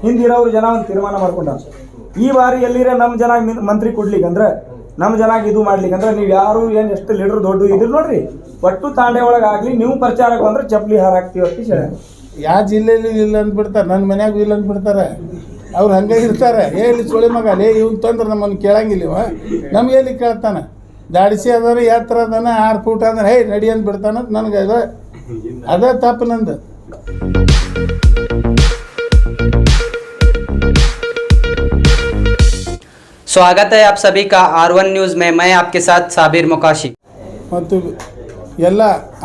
ಹಿಂದಿರೋರು ಜನ ಒಂದು ತೀರ್ಮಾನ ಮಾಡ್ಕೊಂಡಾರ. ಈ ಬಾರಿ ಎಲ್ಲಿರ ನಮ್ಮ ಜನ ಮಂತ್ರಿ ಕೊಡ್ಲಿಕ್ಕಂದ್ರೆ ನಮ್ಮ ಜನಾಗ ಇದು ಮಾಡ್ಲಿಕ್ಕಂದ್ರೆ ನೀವು ಯಾರು ಏನು ಎಷ್ಟು ಲೀಡರ್ ದೊಡ್ಡ ಇದ್ರು ನೋಡ್ರಿ, ಒಟ್ಟು ತಾಂಡೆ ಒಳಗಾಗಲಿ ನೀವು ಪ್ರಚಾರಕ್ಕೆ ಬಂದ್ರೆ ಚಪ್ಪಲಿ ಹಾರ ಹಾಕ್ತೀವಿ ಅಂತ ಹೇಳಿ. ಯಾವ ಜಿಲ್ಲೆಯಲ್ಲಿ ಇಲ್ಲ ಅಂದ್ಬಿಡ್ತಾರೆ, ನನ್ನ ಮನ್ಯಾಗೂ ಇಲ್ಲ ಅಂದ್ಬಿಡ್ತಾರೆ. ಅವ್ರು ಹಂಗೆ ಇರ್ತಾರೆ. ಇಲ್ಲಿ ಸುಳಿ ಮಗ ಲೇ ಇವ್ನು ತಂದ್ರೆ ನಮ್ಮನ್ನು ಕೇಳಂಗಿಲ್ಲವ, ನಮ್ಗೆ ಎಲ್ಲಿ ಕೇಳ್ತಾನೆ. ದಾಡಿಸಿ ಅದಾರ ಎತ್ತರ ಅದಾನ 6 ಫೂಟ್ ಅಂದ್ರೆ ಹೇ ನಡಿ ಅಂದ್ಬಿಡ್ತಾನ. ನನಗೆ ಅದೇ ತಪ್ಪು ನಂದು. स्वागत है आप सभी का R1 न्यूज़ में। मैं आपके साथ साबिर मुकाशी। ಮತ್ತು ಎಲ್ಲ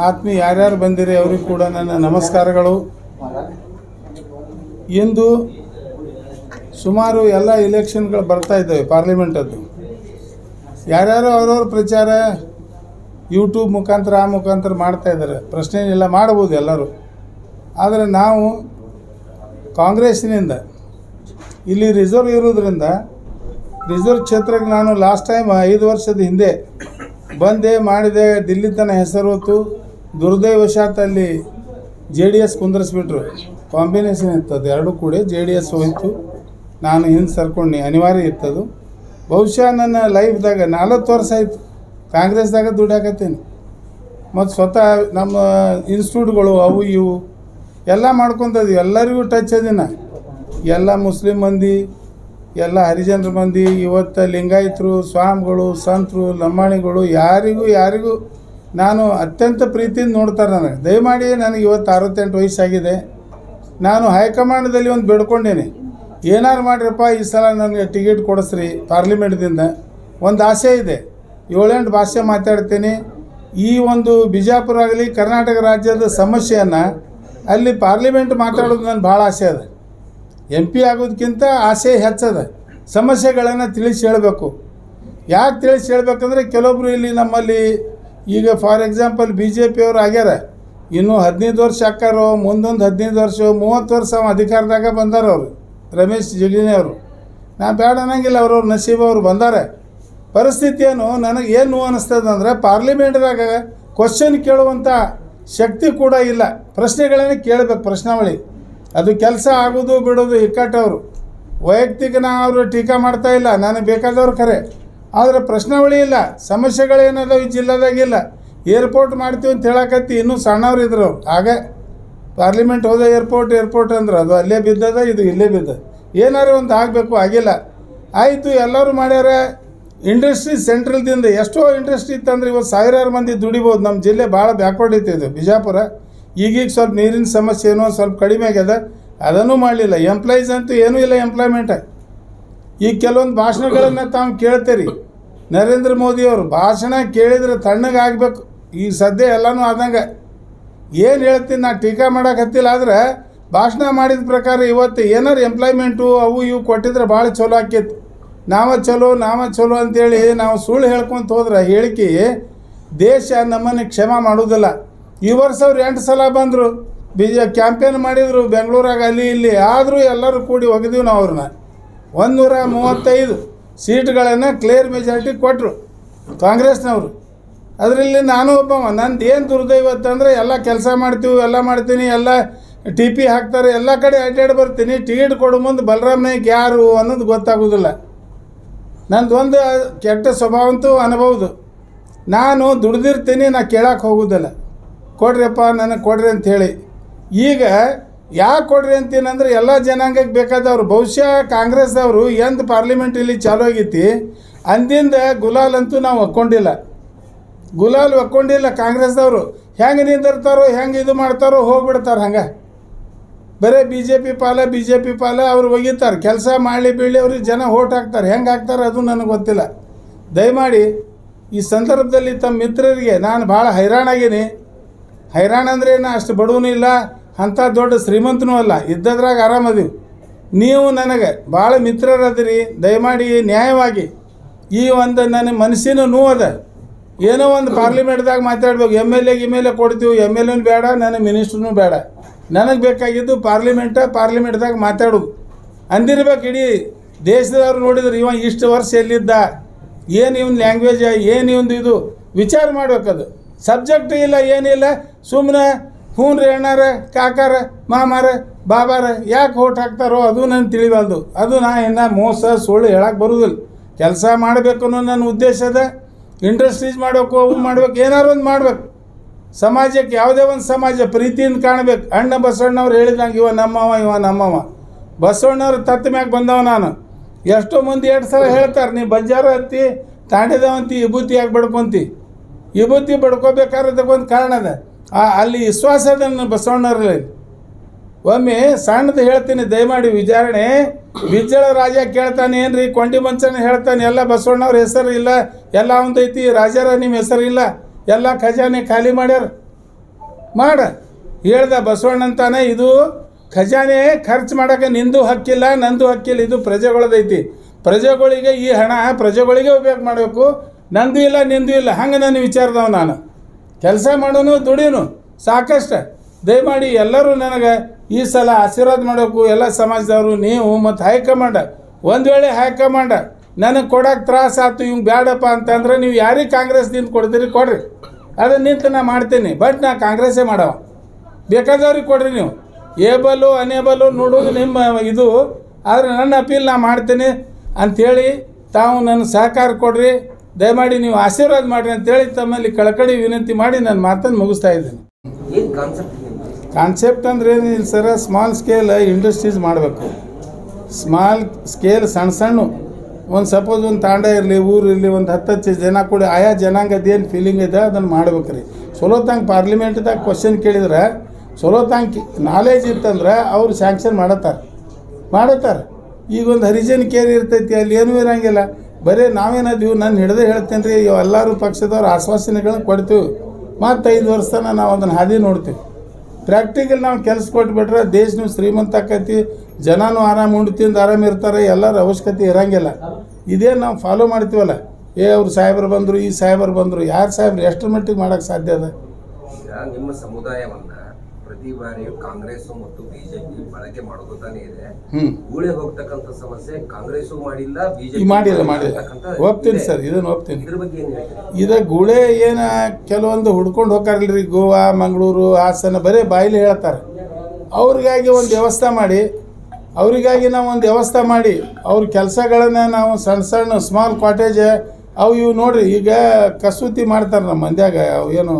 ಆತ್ಮೀಯ ಯಾರ್ಯಾರು ಬಂದಿರಿ ಅವ್ರಿಗೆ ಕೂಡ ನನ್ನ ನಮಸ್ಕಾರಗಳು. ಇಂದು ಸುಮಾರು ಎಲ್ಲ ಇಲೆಕ್ಷನ್ಗಳು ಬರ್ತಾ ಇದ್ದಾವೆ ಪಾರ್ಲಿಮೆಂಟದ್ದು. ಯಾರ್ಯಾರು ಅವ್ರವ್ರ ಪ್ರಚಾರ ಯೂಟ್ಯೂಬ್ ಮುಖಾಂತರ ಆ ಮುಖಾಂತರ ಮಾಡ್ತಾ ಇದ್ದಾರೆ. ಪ್ರಶ್ನೆ ಇಲ್ಲ, ಮಾಡ್ಬೋದು ಎಲ್ಲರೂ. ಆದರೆ ನಾವು ಕಾಂಗ್ರೆಸ್ಸಿನಿಂದ ಇಲ್ಲಿ ರಿಸರ್ವ್ ಇರೋದ್ರಿಂದ ರಿಸರ್ವ್ ಕ್ಷೇತ್ರಕ್ಕೆ ನಾನು ಲಾಸ್ಟ್ ಟೈಮ್ 5 ವರ್ಷದ ಹಿಂದೆ ಬಂದೆ ಮಾಡಿದೆ. ದಿಲ್ಲಿ ತನಕ ಹೆಸರು ಹೊತ್ತು ದುರ್ದೈವಶಾತ್ ಅಲ್ಲಿ JDS ಕುಂದರಿಸ್ಬಿಟ್ರು. ಕಾಂಬಿನೇಷನ್ ಇರ್ತದೆ ಎರಡೂ ಕೂಡ. JDS ಹೋಯಿತು, ನಾನು ಹಿಂದೆ ಸರ್ಕೊಂಡು ಅನಿವಾರ್ಯ ಇರ್ತದು. ಬಹುಶಃ ನನ್ನ ಲೈಫ್ದಾಗ 40 ವರ್ಷ ಆಯಿತು ಕಾಂಗ್ರೆಸ್ದಾಗ ದುಡ್ಡಾಕತ್ತೀನಿ. ಮತ್ತು ಸ್ವತಃ ನಮ್ಮ ಇನ್ಸ್ಟಿಟ್ಯೂಟ್ಗಳು ಅವು ಇವು ಎಲ್ಲ ಮಾಡ್ಕೊತದ್ವಿ. ಎಲ್ಲರಿಗೂ ಟಚ್ ಅದಿನ. ಎಲ್ಲ ಮುಸ್ಲಿಂ ಮಂದಿ, ಎಲ್ಲ ಹರಿಜನರ ಮಂದಿ, ಇವತ್ತು ಲಿಂಗಾಯತರು, ಸ್ವಾಮಿಗಳು, ಸಂತರು, ಲಂಬಾಣಿಗಳು ಯಾರಿಗೂ ನಾನು ಅತ್ಯಂತ ಪ್ರೀತಿಯಿಂದ ನೋಡ್ತಾರೆ. ನನಗೆ ದಯಮಾಡಿ, ನನಗೆ ಇವತ್ತು 68 ವಯಸ್ಸಾಗಿದೆ. ನಾನು ಹೈಕಮಾಂಡದಲ್ಲಿ ಒಂದು ಬೇಡ್ಕೊಂಡೇನೆ, ಏನಾರು ಮಾಡಿರಪ್ಪ ಈ ಸಲ ನನಗೆ ಟಿಕೆಟ್ ಕೊಡಿಸ್ರಿ ಪಾರ್ಲಿಮೆಂಟ್ದಿಂದ. ಒಂದು ಆಸೆ ಇದೆ, 7-8 ಭಾಷೆ ಮಾತಾಡ್ತೀನಿ. ಈ ಒಂದು ಬಿಜಾಪುರ ಆಗಲಿ ಕರ್ನಾಟಕ ರಾಜ್ಯದ ಸಮಸ್ಯೆಯನ್ನು ಅಲ್ಲಿ ಪಾರ್ಲಿಮೆಂಟ್ ಮಾತಾಡೋದು ನನ್ನ ಭಾಳ ಆಸೆ ಅದ. MP ಆಗೋದಕ್ಕಿಂತ ಆಸೆ ಹೆಚ್ಚದ. ಸಮಸ್ಯೆಗಳನ್ನು ತಿಳಿಸಿ ಹೇಳಬೇಕು. ಯಾಕೆ ತಿಳಿಸಿ ಹೇಳ್ಬೇಕಂದ್ರೆ ಕೆಲವೊಬ್ರು ಇಲ್ಲಿ ನಮ್ಮಲ್ಲಿ ಈಗ ಫಾರ್ ಎಕ್ಸಾಂಪಲ್ BJP ಅವರು ಆಗ್ಯಾರ, ಇನ್ನೂ 15 ವರ್ಷ ಹಾಕಾರೋ, ಮುಂದೊಂದು 15 ವರ್ಷ 30 ವರ್ಷ ಅಧಿಕಾರದಾಗ ಬಂದಾರ ಅವರು. ರಮೇಶ್ ಜಿಗಜಿಣಗಿ ಅವರು, ನಾ ಬೇಡ ಅನ್ನಂಗಿಲ್ಲ, ಅವ್ರವ್ರ ನಸೀಬ್ ಅವರು ಬಂದಾರೆ. ಪರಿಸ್ಥಿತಿ ನನಗೆ ಏನು ಅನ್ನಿಸ್ತದಂದ್ರೆ ಪಾರ್ಲಿಮೆಂಟ್ದಾಗ ಕ್ವಶನ್ ಕೇಳುವಂಥ ಶಕ್ತಿ ಕೂಡ ಇಲ್ಲ. ಪ್ರಶ್ನೆಗಳನ್ನೇ ಕೇಳಬೇಕು, ಪ್ರಶ್ನಾವಳಿ. ಅದು ಕೆಲಸ ಆಗೋದು ಬಿಡೋದು ಇಕ್ಕಟ್ಟವರು. ವೈಯಕ್ತಿಕ ಅವರು ಟೀಕಾ ಮಾಡ್ತಾ ಇಲ್ಲ, ನನಗೆ ಬೇಕಾದವ್ರು ಖರೆ. ಆದರೆ ಪ್ರಶ್ನಾವಳಿ ಇಲ್ಲ, ಸಮಸ್ಯೆಗಳೇನದಾವ ಈ ಜಿಲ್ಲಾದಾಗಿಲ್ಲ. ಏರ್ಪೋರ್ಟ್ ಮಾಡ್ತೀವಿ ಅಂತ ಹೇಳಕತ್ತಿ, ಇನ್ನೂ ಸಣ್ಣವ್ರು ಇದ್ರು ಅವ್ರು. ಆಗ ಪಾರ್ಲಿಮೆಂಟ್ ಹೋದ ಏರ್ಪೋರ್ಟ್ ಅಂದ್ರೆ ಅದು ಅಲ್ಲೇ ಬಿದ್ದದ, ಇದು ಇಲ್ಲೇ ಬಿದ್ದ. ಏನಾರು ಒಂದು ಆಗಬೇಕು, ಆಗಿಲ್ಲ. ಆಯಿತು, ಎಲ್ಲರೂ ಮಾಡ್ಯಾರ. ಇಂಡಸ್ಟ್ರಿ ಸೆಂಟ್ರಲ್ದಿಂದ ಎಷ್ಟೋ ಇಂಡಸ್ಟ್ರಿ ಇತ್ತಂದ್ರೆ ಇವತ್ತು ಸಾವಿರಾರು ಮಂದಿ ದುಡಿಬೋದು. ನಮ್ಮ ಜಿಲ್ಲೆ ಭಾಳ ಬ್ಯಾಕ್ವರ್ಡ್ ಇತ್ತು ಬಿಜಾಪುರ. ಈಗೀಗ ಸ್ವಲ್ಪ ನೀರಿನ ಸಮಸ್ಯೆ ಏನೋ ಸ್ವಲ್ಪ ಕಡಿಮೆ ಆಗ್ಯದ, ಅದನ್ನು ಮಾಡಲಿಲ್ಲ. ಎಂಪ್ಲಾಯೀಸ್ ಅಂತೂ ಏನೂ ಇಲ್ಲ ಎಂಪ್ಲಾಯ್ಮೆಂಟ್. ಈಗ ಕೆಲವೊಂದು ಭಾಷಣಗಳನ್ನು ತಾವು ಕೇಳ್ತೀರಿ. ನರೇಂದ್ರ ಮೋದಿಯವರು ಭಾಷಣ ಕೇಳಿದ್ರೆ ತಣ್ಣಗಾಗಬೇಕು. ಈಗ ಸದ್ಯ ಎಲ್ಲನೂ ಆದಂಗೆ ಏನು ಹೇಳ್ತೀನಿ, ನಾ ಟೀಕಾ ಮಾಡೋಕೆ ಹತ್ತಿಲ್ಲ. ಆದರೆ ಭಾಷಣ ಮಾಡಿದ ಪ್ರಕಾರ ಇವತ್ತು ಏನಾರು ಎಂಪ್ಲಾಯ್ಮೆಂಟು ಅವು ಇವು ಕೊಟ್ಟಿದ್ರೆ ಭಾಳ ಚಲೋ ಆಕೈತಿ. ನಾವ ಚಲೋ ಅಂತೇಳಿ ನಾವು ಸುಳ್ಳು ಹೇಳ್ಕೊಂತ ಹೋದ್ರೆ ಹೇಳಿಕೆ ದೇಶ ನಮ್ಮನ್ನು ಕ್ಷಮ ಮಾಡೋದಿಲ್ಲ. ಈ ವರ್ಷ ಅವ್ರು 8 ಸಲ ಬಂದರು, ಕ್ಯಾಂಪೇನ್ ಮಾಡಿದರು ಬೆಂಗಳೂರಾಗ ಅಲ್ಲಿ ಇಲ್ಲಿ. ಆದರೂ ಎಲ್ಲರೂ ಕೂಡಿ ಒಗೆದೀವಿ ನಾವು ಅವ್ರನ್ನ. 135 ಸೀಟ್ಗಳನ್ನು ಕ್ಲಿಯರ್ ಮೆಜಾರಿಟಿ ಕೊಟ್ಟರು ಕಾಂಗ್ರೆಸ್ನವರು. ಅದರಲ್ಲಿ ನಾನು ಒಬ್ಬ. ನಂದು ಏನು ದುರ್ದೈವತ್ತಂದರೆ ಎಲ್ಲ ಕೆಲಸ ಮಾಡ್ತೀವಿ, ಎಲ್ಲ ಮಾಡ್ತೀನಿ, ಎಲ್ಲ TP ಹಾಕ್ತಾರೆ, ಎಲ್ಲ ಕಡೆ ಅಡ್ಡಾಡಿ ಬರ್ತೀನಿ. ಟಿಕೆಟ್ ಕೊಡೋ ಮುಂದೆ ಬಲರಾಮ್ ನಾಯ್ಕ ಯಾರು ಅನ್ನೋದು ಗೊತ್ತಾಗೋದಿಲ್ಲ. ನಂದು ಒಂದು ಕೆಟ್ಟ ಸ್ವಭಾವ ಅಂತೂ ಅನ್ಬೋದು. ನಾನು ದುಡ್ದಿರ್ತೀನಿ, ನಾ ಕೇಳಕ್ಕೆ ಹೋಗೋದಿಲ್ಲ. ಕೊಡ್ರಿಯಪ್ಪ ನನಗೆ ಕೊಡ್ರಿ ಅಂಥೇಳಿ. ಈಗ ಯಾಕೆ ಕೊಡ್ರಿ ಅಂತೀನಂದ್ರೆ ಎಲ್ಲ ಜನಾಂಗಕ್ಕೆ ಬೇಕಾದವ್ರು. ಬಹುಶಃ ಕಾಂಗ್ರೆಸ್ದವರು ಎಂದು ಪಾರ್ಲಿಮೆಂಟ್ ಇಲ್ಲಿ ಚಾಲೂ ಆಗೈತಿ ಅಂದಿಂದ ಗುಲಾಲ್ ಅಂತೂ ನಾವು ಒಕ್ಕೊಂಡಿಲ್ಲ ಕಾಂಗ್ರೆಸ್ದವರು. ಹೆಂಗೆ ನಿಂದಿರ್ತಾರೋ, ಹೆಂಗೆ ಇದು ಮಾಡ್ತಾರೋ, ಹೋಗ್ಬಿಡ್ತಾರೆ. ಹಂಗೆ ಬರೀ BJP ಪಾಲ ಅವ್ರು ಒಗಿತಾರೆ. ಕೆಲಸ ಮಾಡಲಿ ಬೀಳಿ ಅವ್ರಿಗೆ ಜನ ಓಟ್ ಹಾಕ್ತಾರೆ. ಹೆಂಗೆ ಹಾಕ್ತಾರೆ ಅದು ನನಗೆ ಗೊತ್ತಿಲ್ಲ. ದಯಮಾಡಿ ಈ ಸಂದರ್ಭದಲ್ಲಿ ತಮ್ಮ ಮಿತ್ರರಿಗೆ ನಾನು ಭಾಳ ಹೈರಾಣಾಗೀನಿ. ಹೈರಾಣ ಅಂದ್ರೆ ನಾ ಅಷ್ಟು ಬಡವನೂ ಇಲ್ಲ, ಅಂಥ ದೊಡ್ಡ ಶ್ರೀಮಂತನೂ ಅಲ್ಲ, ಇದ್ದದ್ರಾಗ ಆರಾಮದೀವಿ. ನೀವು ನನಗೆ ಭಾಳ ಮಿತ್ರರದಿರಿ. ದಯಮಾಡಿ ನ್ಯಾಯವಾಗಿ ಈ ಒಂದು ನನ್ನ ಮನಸ್ಸಿನ ನೋವದ, ಏನೋ ಒಂದು ಪಾರ್ಲಿಮೆಂಟ್ದಾಗ ಮಾತಾಡ್ಬೇಕು. MLA ಕೊಡ್ತೀವಿ, MLA ಬೇಡ, ನನಗೆ ಮಿನಿಸ್ಟ್ರೂ ಬೇಡ. ನನಗೆ ಬೇಕಾಗಿದ್ದು ಪಾರ್ಲಿಮೆಂಟ್ದಾಗ ಮಾತಾಡೋದು ಅಂದಿರ್ಬೇಕು. ಇಡೀ ದೇಶದವ್ರು ನೋಡಿದ್ರೆ ಇವ ಇಷ್ಟು ವರ್ಷ ಎಲ್ಲಿದ್ದ, ಏನು ಇವನ್ ಲ್ಯಾಂಗ್ವೇಜ್, ಏನು ಇವಂದು ಇದು ವಿಚಾರ ಮಾಡ್ಬೇಕದು. ಸಬ್ಜೆಕ್ಟ್ ಇಲ್ಲ, ಏನಿಲ್ಲ, ಸುಮ್ಮನೆ ಹ್ಞೂ ರೀ ಅಣ್ಣಾರ, ಕಾಕಾರ, ಮಾಮಾರ ಬಾಬಾರ ಯಾಕೆ ಓಟ್ ಹಾಕ್ತಾರೋ ಅದು ನನಗೆ ತಿಳಿಬಾರ್ದು. ಅದು ನಾ ಇನ್ನು ಮೋಸ ಸುಳ್ಳು ಹೇಳಕ್ಕೆ ಬರೋದಿಲ್ಲ. ಕೆಲಸ ಮಾಡಬೇಕು ಅನ್ನೋ ನನ್ನ ಉದ್ದೇಶ ಅದ. ಇಂಡಸ್ಟ್ರೀಸ್ ಮಾಡಬೇಕು, ಅವು ಮಾಡ್ಬೇಕು, ಏನಾರು ಒಂದು ಮಾಡ್ಬೇಕು. ಸಮಾಜಕ್ಕೆ ಯಾವುದೇ ಒಂದು ಸಮಾಜ ಪ್ರೀತಿಯಿಂದ ಕಾಣಬೇಕು. ಅಣ್ಣ ಬಸವಣ್ಣವ್ರು ಹೇಳಿದಂಗೆ ಇವ ನಮ್ಮವ ಬಸವಣ್ಣವ್ರ ತತ್ತ ಮ್ಯಾಗ ಬಂದವ ನಾನು. ಎಷ್ಟೋ ಮಂದಿ 2 ಸಲ ಹೇಳ್ತಾರೆ, ನೀ ಬಂಜಾರ ಹತ್ತಿ ತಾಂಡಿದವಂತಿ ವಿಭೂತಿಯಾಗಿ ಬಡ್ಕೊಂತಿ. ವಿಭೂತಿ ಬಡ್ಕೋಬೇಕಾದ್ರೆ ಅದಕ್ಕೊಂದು ಕಾರಣ ಅದ. ಅಲ್ಲಿ ವಿಶ್ವಾಸ ಅದ ನನ್ನ ಬಸವಣ್ಣವ್ರಲ್ಲಿ. ಒಮ್ಮೆ ಸಣ್ಣದು ಹೇಳ್ತೀನಿ ದಯಮಾಡಿ ವಿಚಾರಣೆ. ಬಿಜ್ಜಳ ರಾಜ ಕೇಳ್ತಾನೆ, ಏನ್ರಿ ಕೊಂಡಿ ಮಂಚನ ಹೇಳ್ತಾನೆ, ಎಲ್ಲ ಬಸವಣ್ಣವ್ರ ಹೆಸರು ಇಲ್ಲ, ಎಲ್ಲ ಒಂದೈತಿ, ರಾಜರ ನಿಮ್ಮ ಹೆಸರು ಇಲ್ಲ, ಎಲ್ಲ ಖಜಾನೆ ಖಾಲಿ ಮಾಡ್ಯಾರ. ಹೇಳ್ದ ಬಸವಣ್ಣ ಅಂತಾನೆ, ಇದು ಖಜಾನೆ ಖರ್ಚು ಮಾಡೋಕೆ ನಿಂದು ಹಕ್ಕಿಲ್ಲ, ನಂದು ಹಕ್ಕಿಲ್ಲ, ಇದು ಪ್ರಜೆಗಳದೈತಿ. ಪ್ರಜೆಗಳಿಗೆ ಈ ಹಣ ಪ್ರಜೆಗಳಿಗೆ ಉಪಯೋಗ ಮಾಡಬೇಕು. ನಂದು ಇಲ್ಲ ನಿಂದು ಇಲ್ಲ, ಹಂಗೆ ನಾನು ವಿಚಾರದವ. ನಾನು ಕೆಲಸ ಮಾಡೋನು ದುಡಿಯೋನು ಸಾಕಷ್ಟು. ದಯಮಾಡಿ ಎಲ್ಲರೂ ನನಗೆ ಈ ಸಲ ಆಶೀರ್ವಾದ ಮಾಡಬೇಕು. ಎಲ್ಲ ಸಮಾಜದವರು, ನೀವು ಮತ್ತು ಹೈಕಮಾಂಡ್. ಒಂದು ವೇಳೆ ಹೈಕಮಾಂಡ್ ನನಗೆ ಕೊಡೋಕೆ ತ್ರಾಸ ಆಯ್ತು, ಇವ್ನು ಬೇಡಪ್ಪ ಅಂತಂದ್ರೆ ನೀವು ಯಾರಿಗೆ ಕಾಂಗ್ರೆಸ್ದಿಂದ ಕೊಡ್ತೀರಿ ಕೊಡ್ರಿ, ಅದನ್ನು ನಿಂತು ನಾ ಮಾಡ್ತೀನಿ. ಬಟ್ ನಾ ಕಾಂಗ್ರೆಸ್ಸೇ ಮಾಡವ. ಬೇಕಾದವ್ರಿಗೆ ಕೊಡ್ರಿ. ನೀವು ಏಬಲು ಅನೇಬಲು ನೋಡೋದು ನಿಮ್ಮ ಇದು. ಆದರೆ ನನ್ನ ಅಪೀಲ್ ನಾ ಮಾಡ್ತೀನಿ ಅಂಥೇಳಿ ತಾವು ನನ್ನ ಸಹಕಾರ ಕೊಡ್ರಿ. ದಯಮಾಡಿ ನೀವು ಆಶೀರ್ವಾದ ಮಾಡಿರಿ ಅಂತೇಳಿ ತಮ್ಮಲ್ಲಿ ಕಳಕಳಿ ವಿನಂತಿ ಮಾಡಿ ನನ್ನ ಮಾತನ್ನು ಮುಗಿಸ್ತಾ ಇದ್ದೀನಿ. ಕಾನ್ಸೆಪ್ಟ್ ಅಂದ್ರೆ ಏನಿಲ್ಲ ಸರ, ಸ್ಮಾಲ್ ಸ್ಕೇಲ್ ಇಂಡಸ್ಟ್ರೀಸ್ ಮಾಡಬೇಕು. ಸ್ಮಾಲ್ ಸ್ಕೇಲ್ ಸಣ್ಣ ಒಂದು ಸಪೋಸ್ ಒಂದು ತಾಂಡ ಇರಲಿ, ಊರು ಇರಲಿ, ಒಂದು 10 ಜನ ಕೂಡ ಆಯಾ ಜನಾಂಗದ ಏನು ಫೀಲಿಂಗ್ ಇದೆ ಅದನ್ನು ಮಾಡ್ಬೇಕು ರೀ. ಚಲೋತಂಗೆ ಪಾರ್ಲಿಮೆಂಟ್ದಾಗ ಕ್ವಶನ್ ಕೇಳಿದ್ರೆ ಚಲೋತಂಗೆ ನಾಲೇಜ್ ಇತ್ತಂದ್ರೆ ಅವ್ರು ಸ್ಯಾಂಕ್ಷನ್ ಮಾಡತ್ತಾರೆ. ಈಗ ಒಂದು ಹರಿಜನ್ ಕೇರ್ ಇರ್ತೈತಿ, ಅಲ್ಲಿ ಏನೂ ಇರೋಂಗಿಲ್ಲ. ಬರೀ ನಾವೇನದೀವಿ, ನಾನು ಹಿಡ್ದೇ ಹೇಳ್ತೇನೆ ರೀ, ಎಲ್ಲರೂ ಪಕ್ಷದವ್ರು ಆಶ್ವಾಸನೆಗಳನ್ನ ಕೊಡ್ತೀವಿ. ಮತ್ತು 5 ವರ್ಷ ತನಕ ನಾವು ಅದನ್ನು ಹಾದಿ ನೋಡ್ತೀವಿ. ಪ್ರಾಕ್ಟಿಕಲ್ ನಾವು ಕೆಲಸ ಕೊಟ್ಬಿಟ್ರೆ ದೇಶನೂ ಶ್ರೀಮಂತ ಆಕೈತಿ, ಜನನೂ ಆರಾಮ ಉಂಡು ತಿಂದು ಆರಾಮ ಇರ್ತಾರೆ, ಎಲ್ಲರ ಅವಶ್ಯಕತೆ ಇರೋಂಗಿಲ್ಲ. ಇದೇ ನಾವು ಫಾಲೋ ಮಾಡ್ತೀವಲ್ಲ, ಅವ್ರು ಸಾಹೇಬರು ಬಂದರು, ಈ ಸಾಹೇಬರು ಬಂದರು, ಯಾರು ಸಾಹೇಬ್ರು ಎಷ್ಟರ ಮಟ್ಟಿಗೆ ಮಾಡೋಕ್ಕೆ ಸಾಧ್ಯ ಅದ? ನಿಮ್ಮ ಸಮುದಾಯವನ್ನು ಪ್ರತಿ ಬಾರಿಯೂ ಕಾಂಗ್ರೆಸ್ ಮತ್ತು ಬಿಜೆಪಿ ಬಳಕೆ ಮಾಡೋದಾನೇ ಇದೆ. ಗೂಳೆ ಹೋಗ್ತಕ್ಕಂಥ ಸಮಸ್ಯೆ ಕಾಂಗ್ರೆಸ್ ಮಾಡಿಲ್ಲ, ಬಿಜೆಪಿ ಮಾಡಿಲ್ಲ. ಒಪ್ತೀನಿ ಸರ್, ಇದನ್ನು ಒಪ್ತೀನಿ. ಇದ್ರ ಬಗ್ಗೆ ಏನು ಹೇಳ್ತೀರಿ? ಇದು ಗೂಳೆ ಏನು ಕೆಲವೊಂದು ಹುಡ್ಕೊಂಡು ಹೋಗ್ತಾರಲ್ರಿ, ಗೋವಾ, ಮಂಗಳೂರು, ಹಾಸನ, ಬರೀ ಬಾಯಿಲಿ ಹೇಳ್ತಾರೆ. ಅವ್ರಿಗಾಗಿ ಒಂದು ವ್ಯವಸ್ಥೆ ಮಾಡಿ, ಅವ್ರ ಕೆಲಸಗಳನ್ನು ನಾವು ಸಣ್ಣ ಸ್ಮಾಲ್ ಕಾಟೇಜ್ ಅವು ಇವು ನೋಡ್ರಿ. ಈಗ ಕಸೂತಿ ಮಾಡ್ತಾರೆ ನಮ್ಮ ಮಂದ್ಯಾಗ, ಅವು ಏನು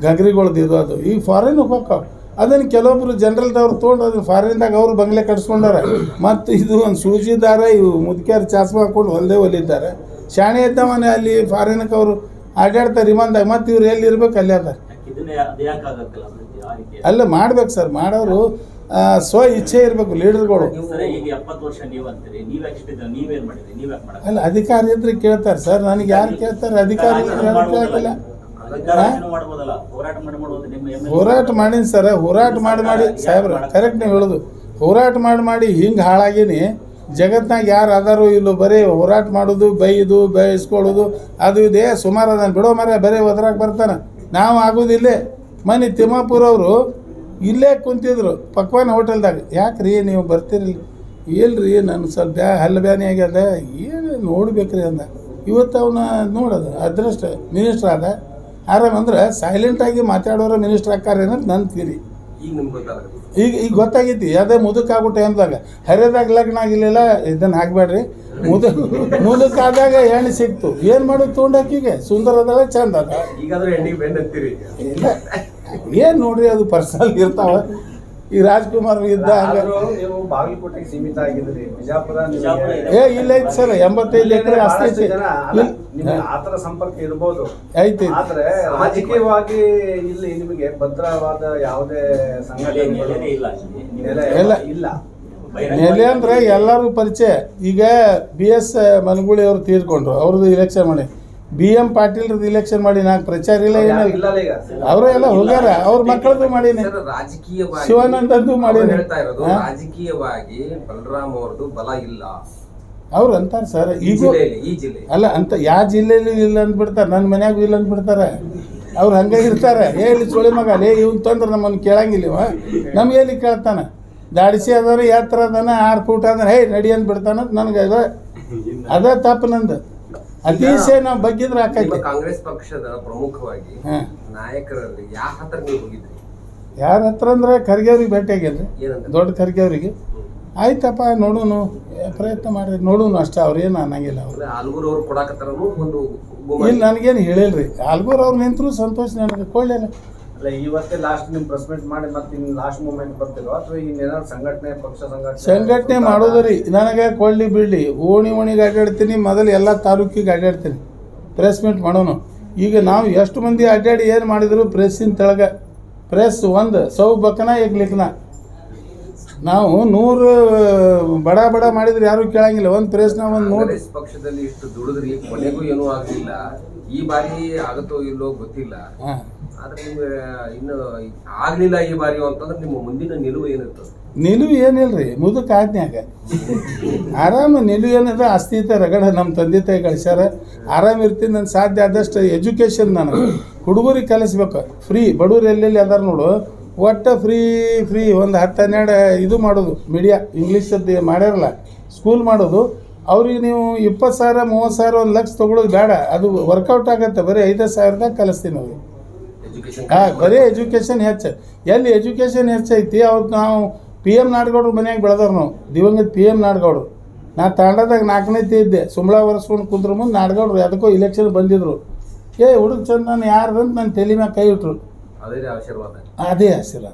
ಗಗ್ರಿಗಳ್ದು ಇದು ಅದು ಈಗ ಫಾರಿನ್ ಹೋಗ್ತಾವ. ಅದನ್ನು ಕೆಲವೊಬ್ರು ಜನರಲ್ದವ್ರು ತೊಗೊಂಡು ಅದನ್ನು ಫಾರಿನ್ದಾಗ ಅವರು ಬಂಗ್ಲೆ ಕಟ್ಸ್ಕೊಂಡಾರ. ಮತ್ತು ಇದು ಒಂದು ಸೂಜಿದಾರ, ಇವು ಮುದುಕ್ಯಾರು ಚಾಸ್ಮ ಹಾಕ್ಕೊಂಡು ಹೊಲಿದ್ದಾರೆ. ಶಾಣೆ ಇದ್ದವನೇ ಅಲ್ಲಿ ಫಾರಿನಕ್ಕೆ ಅವರು ಅಡ್ಡಾಡ್ತಾರೆ ವಿಮಾನದಾಗ. ಮತ್ತು ಇವ್ರು ಎಲ್ಲಿ ಇರ್ಬೇಕು ಅಲ್ಲಿ ಅದ. ಅಲ್ಲ ಮಾಡ್ಬೇಕು ಸರ್, ಮಾಡೋರು ಸ್ವ ಇಚ್ಛೆ ಇರಬೇಕು ಲೀಡರ್ಗಳು. ಅಲ್ಲ ಅಧಿಕಾರಿ ಇದ್ರೆ ಕೇಳ್ತಾರೆ ಸರ್, ನನಗೆ ಯಾರು ಕೇಳ್ತಾರೆ? ಅಧಿಕಾರಿ ಕೇಳಕ್ಕಿಲ್ಲ. ಹೋರಾಟ ಮಾಡೀನಿ ಸರ್, ಹೋರಾಟ ಮಾಡಿ ಸಾಹೇಬ್ರ ಕರೆಕ್ಟ್ ನೀವು ಹೇಳೋದು. ಹೋರಾಟ ಮಾಡಿ ಹಿಂಗೆ ಹಾಳಾಗೀನಿ. ಜಗತ್ನಾಗ ಯಾರು ಅದಾರು ಇಲ್ಲೋ, ಬರೀ ಹೋರಾಟ ಮಾಡೋದು, ಬಯಸ್ಕೊಳ್ಳೋದು ಅದು ಇದೆ. ಸುಮಾರು ಅದನ್ನು ಬಿಡೋ ಮರ ಬರೀ ಒದ್ರಾಗ ಬರ್ತಾನೆ. ನಾವು ಆಗೋದಿಲ್ಲೇ. ಮನೆ ತಿಮ್ಮಾಪುರವರು ಇಲ್ಲೇ ಕುಂತಿದ್ರು ಪಕ್ವಾನ ಹೋಟೆಲ್ದಾಗ. ಯಾಕ್ರಿ ನೀವು ಬರ್ತಿರಲಿ? ಇಲ್ರಿ ನಾನು ಸ್ವಲ್ಪ ಹಲ್ಲು ಬ್ಯಾನಿ ಆಗ್ಯದ, ಏನು ನೋಡ್ಬೇಕ್ರಿ ಅಂದ. ಇವತ್ತು ಅವನ್ನ ನೋಡೋದು ಅದೃಷ್ಟ ಮಿನಿಸ್ಟ್ರ್ ಆದ. ಆರಾಮಂದ್ರೆ ಸೈಲೆಂಟಾಗಿ ಮಾತಾಡೋರು ಮಿನಿಸ್ಟ್ರ್ ಆಕಾರ ಏನಂತ ನನ್ನ ತೀರಿ. ಈಗ ಗೊತ್ತಾಗೈತಿ. ಅದೇ ಮುದುಕಾಗೋ ಟೈಮ್ದಾಗ ಹರಿದಾಗ ಲಗ್ನ ಆಗಿರಲಿಲ್ಲ, ಇದನ್ನು ಹಾಕ್ಬೇಡ್ರಿ. ಮುದುಕಾದಾಗ ಹೆಣ್ಣು ಸಿಕ್ತು, ಏನು ಮಾಡೋದು ತೊಗೊಂಡಾಕಿಗೆ ಸುಂದರ ಅದಲ್ಲ, ಚಂದ ಅದ. ಇಲ್ಲ ಏನು ನೋಡ್ರಿ, ಅದು ಪರ್ಸನಲ್ ಇರ್ತಾವ. ಈ ರಾಜ್ಕುಮಾರ್ ಇದ್ದ ಬಾಗಲಕೋಟೆಗೆ ಸೀಮಿತ ಆಗಿದ್ರಿ, ಬಿಜಾಪುರ ಇಲ್ಲ ಐತಿ ಸರ್, 85 ಎಕರೆ ಆಸ್ತಿ ಐತಿ. ಆತರ ಸಂಪರ್ಕ ಇರ್ಬೋದು ಐತಿ. ಆದ್ರೆ ರಾಜಕೀಯವಾಗಿ ಇಲ್ಲಿ ನಿಮಗೆ ಭದ್ರವಾದ ಯಾವುದೇ ಸಂಘಟನೆ ಇಲ್ಲ. ನೆಲೆ ಅಂದ್ರೆ ಎಲ್ಲರೂ ಪರಿಚಯ. ಈಗ BS ಮನಗೂಳಿ ಅವರು ತೀರ್ಕೊಂಡ್ರು, ಅವ್ರದ್ದು ಇಲೆಕ್ಷನ್ ಮಾಡಿ. BM ಪಾಟೀಲ್ರದ್ದು ಇಲೆಕ್ಷನ್ ಮಾಡಿ ನಾನು ಪ್ರಚಾರ ಇಲ್ಲ, ಏನಿಲ್ಲ. ಅವರು ಎಲ್ಲ ಹೋಗ್ಯಾರ. ಅವ್ರ ಮಕ್ಕಳದ್ದು ಮಾಡೀನಿ, ಶಿವಾನಂದಂದು ಮಾಡೀನಿ. ರಾಜಕೀಯವಾಗಿ ಬಲರಾಮ್ ಅವ್ರದ್ದು ಬಲ ಇಲ್ಲ ಅವ್ರು ಅಂತಾರೆ ಸರ್. ಈಗ ಅಲ್ಲ ಅಂತ ಯಾವ ಜಿಲ್ಲೆಯಲ್ಲಿ ಇಲ್ಲ ಅಂದ್ಬಿಡ್ತಾರೆ, ನನ್ನ ಮನ್ಯಾಗೂ ಇಲ್ಲ ಅಂದ್ಬಿಡ್ತಾರೆ. ಅವ್ರು ಹಂಗೆ ಇರ್ತಾರೆ. ಇಲ್ಲಿ ಸುಳಿ ಮಗ ಇವ್ನು ತಂದ್ರೆ ನಮ್ಮನ್ನು ಕೇಳಂಗಿಲ್ಲ. ನಮ್ಗೆ ಎಲ್ಲಿ ಕೇಳ್ತಾನೆ? ದಾಡಿಸಿ ಅದಾರ, ಎತ್ತರ ಅದಾನ, 6 ಫೂಟ್ ಅಂದ್ರೆ ನಡಿ ಅಂದ್ಬಿಡ್ತಾನ. ನನಗೆ ಅದ ತಪ್ಪು ನಂದು. ಅತಿಶಯ ನಾವು ಬಗ್ಗಿದ್ರೆ ಹಾಕೈತಿ. ಕಾಂಗ್ರೆಸ್ ಪಕ್ಷದ ಪ್ರಮುಖವಾಗಿ ನಾಯಕರಲ್ಲಿ ಯಾವ ಹತ್ರ ನೀವು ಹೋಗಿದ್ರಿ? ಯಾರ ಹತ್ರ ಅಂದ್ರೆ ಖರ್ಗೆ ಅವ್ರಿಗೆ ಭೇಟಿ ಆಗ್ಯಾನ್ರಿ, ಏನಂತ ದೊಡ್ಡ ಖರ್ಗೆ ಅವರಿಗೆ. ಆಯ್ತಪ್ಪ ನೋಡೋನು, ಪ್ರಯತ್ನ ಮಾಡಿರಿ ನೋಡೋನು ಅಷ್ಟೇ, ಅವ್ರೇನು ಅನ್ನಂಗಿಲ್ಲ ಅವ್ರು. ಆಲ್ಗೂರ್ ಅವ್ರು ಕೊಡಾಕತ್ತಾರನು ಒಂದು ಇಲ್ಲಿ ನನಗೇನು ಹೇಳಿಲ್ರಿ, ಆಲ್ಗೂರ್ ಅವ್ರು ನಿಂತರು ಸಂತೋಷ, ನನಗೆ ಕೊಳ್ಳಿಲ್ಲ. ಅಲ್ಲ ಇವತ್ತೇ ಲಾಸ್ಟ್ ನಿಮ್ ಪ್ರೆಸ್ ಮೀಟ್ ಮಾಡಿ ಮತ್ತೆ ಇನ್ನು ಲಾಸ್ಟ್ ಮೂಮೆಂಟ್ ಬರ್ತಿರೋ ಅಥವಾ ಇನ್ನೇನಾದ್ರು ಸಂಘಟನೆ ಪಕ್ಷ ಸಂಘಟನೆ ಮಾಡೋದ್ರಿ, ನನಗೆ ಕೊಳ್ಳಿ ಬೀಳಲಿ, ಓಣಿಗೆ ಅಡ್ಡಾಡ್ತೀನಿ, ಮೊದಲು ಎಲ್ಲ ತಾಲೂಕಿಗೆ ಅಡ್ಡಾಡ್ತೀನಿ, ಪ್ರೆಸ್ ಮೀಟ್ ಮಾಡೋನು. ಈಗ ನಾವು ಎಷ್ಟು ಮಂದಿ ಅಡ್ಡಾಡಿ ಏನು ಮಾಡಿದ್ರು ಪ್ರೆಸ್ಸಿನ ತೆಳಗೆ, ಪ್ರೆಸ್ ಒಂದು ಸೌ ಬಕನ ಎಗ್ಲಿಕ್ನ. ನಾವು 100 ಬಡ ಮಾಡಿದ್ರೆ ಯಾರು ಕೇಳಂಗಿಲ್ಲ, ಒಂದು ಪ್ರೆಸ್ನ ಒಂದು 100. ಕಾಂಗ್ರೆಸ್ ಪಕ್ಷದಲ್ಲಿ ಇಷ್ಟು ದುಡಿದ್ರಿ ಕೊನೆಗೂ ಏನೂ ಆಗಲಿಲ್ಲ, ಈ ಬಾರಿ ಆಗತ್ತೋ ಇಲ್ಲೋ ಗೊತ್ತಿಲ್ಲ. ಹಾಂ, ಆದ್ರೆ ನಿಮ್ಗೆ ಇನ್ನು ಆಗ್ಲಿಲ್ಲ ಈ ಬಾರಿ ಅಂತಂದ್ರೆ ನಿಮ್ಮ ಮುಂದಿನ ನಿಲುವು ಏನಿರ್ತದೆ? ನಿಲುವು ಏನಿಲ್ರಿ, ಮುದುಕ ಆಜ್ಞಾಗ ಆರಾಮ ನಿಲುವು ಏನದ, ಆಸ್ತಿ ಐತೆ ರಗಡ, ನಮ್ಮ ತಂದೆ ತಾಯಿ ಕಳಿಸ್ಯಾರ, ಆರಾಮ ಇರ್ತೀನಿ. ನಾನು ಸಾಧ್ಯ ಆದಷ್ಟು ಎಜುಕೇಷನ್ ನನಗೆ ಹುಡುಗರಿಗೆ ಕಲಿಸ್ಬೇಕು, ಫ್ರೀ. ಬಡವ್ರು ಎಲ್ಲೆಲ್ಲಿ ಅದಾರ ನೋಡು, ಒಟ್ಟು ಫ್ರೀ ಒಂದು 10-12 ಇದು ಮಾಡೋದು, ಮೀಡಿಯಾ ಇಂಗ್ಲೀಷದ್ದು ಮಾಡ್ಯಾರಲ್ಲ ಸ್ಕೂಲ್ ಮಾಡೋದು. ಅವ್ರಿಗೆ ನೀವು 20,000 30,000 1 ಲಕ್ಷ ತೊಗೊಳೋದು ಬೇಡ, ಅದು ವರ್ಕೌಟ್ ಆಗುತ್ತೆ. ಬರೀ 5,000ದಾಗ ಕಲಿಸ್ತೀನಿ ಅವ್ರಿಗೆ. ಹಾಂ, ಬರೀ ಎಜುಕೇಷನ್ ಹೆಚ್ಚು. ಎಲ್ಲಿ ಎಜುಕೇಷನ್ ಹೆಚ್ಚೈತಿ ಅವ್ರು. ನಾವು PM ನಾಡಗೌಡ್ರು ಮನ್ಯಾಗ ಬೆಳೆದವ್ರು, ನಾವು ದಿವಂಗತ PM ನಾಡಗೌಡ್ರು. ನಾ ತಾಂಡದಾಗ 4ನೇತಿ ಇದ್ದೆ, ಸುಂಬಳ ಒರೆಸ್ಕೊಂಡು ಕುಂದ್ರ ಮುಂದೆ ನಾಡಗೌಡ್ರು ಅದಕ್ಕೂ ಇಲೆಕ್ಷನ್ ಬಂದಿದ್ರು. ಹುಡುಗ ಚಂದ ನಾನು ಯಾರ್ದಂತ ನನ್ನ ತಲೆ ಮ್ಯಾಗ ಕೈ ಇಟ್ರು, ಅದೇ ಆಶೀರ್ವಾದ.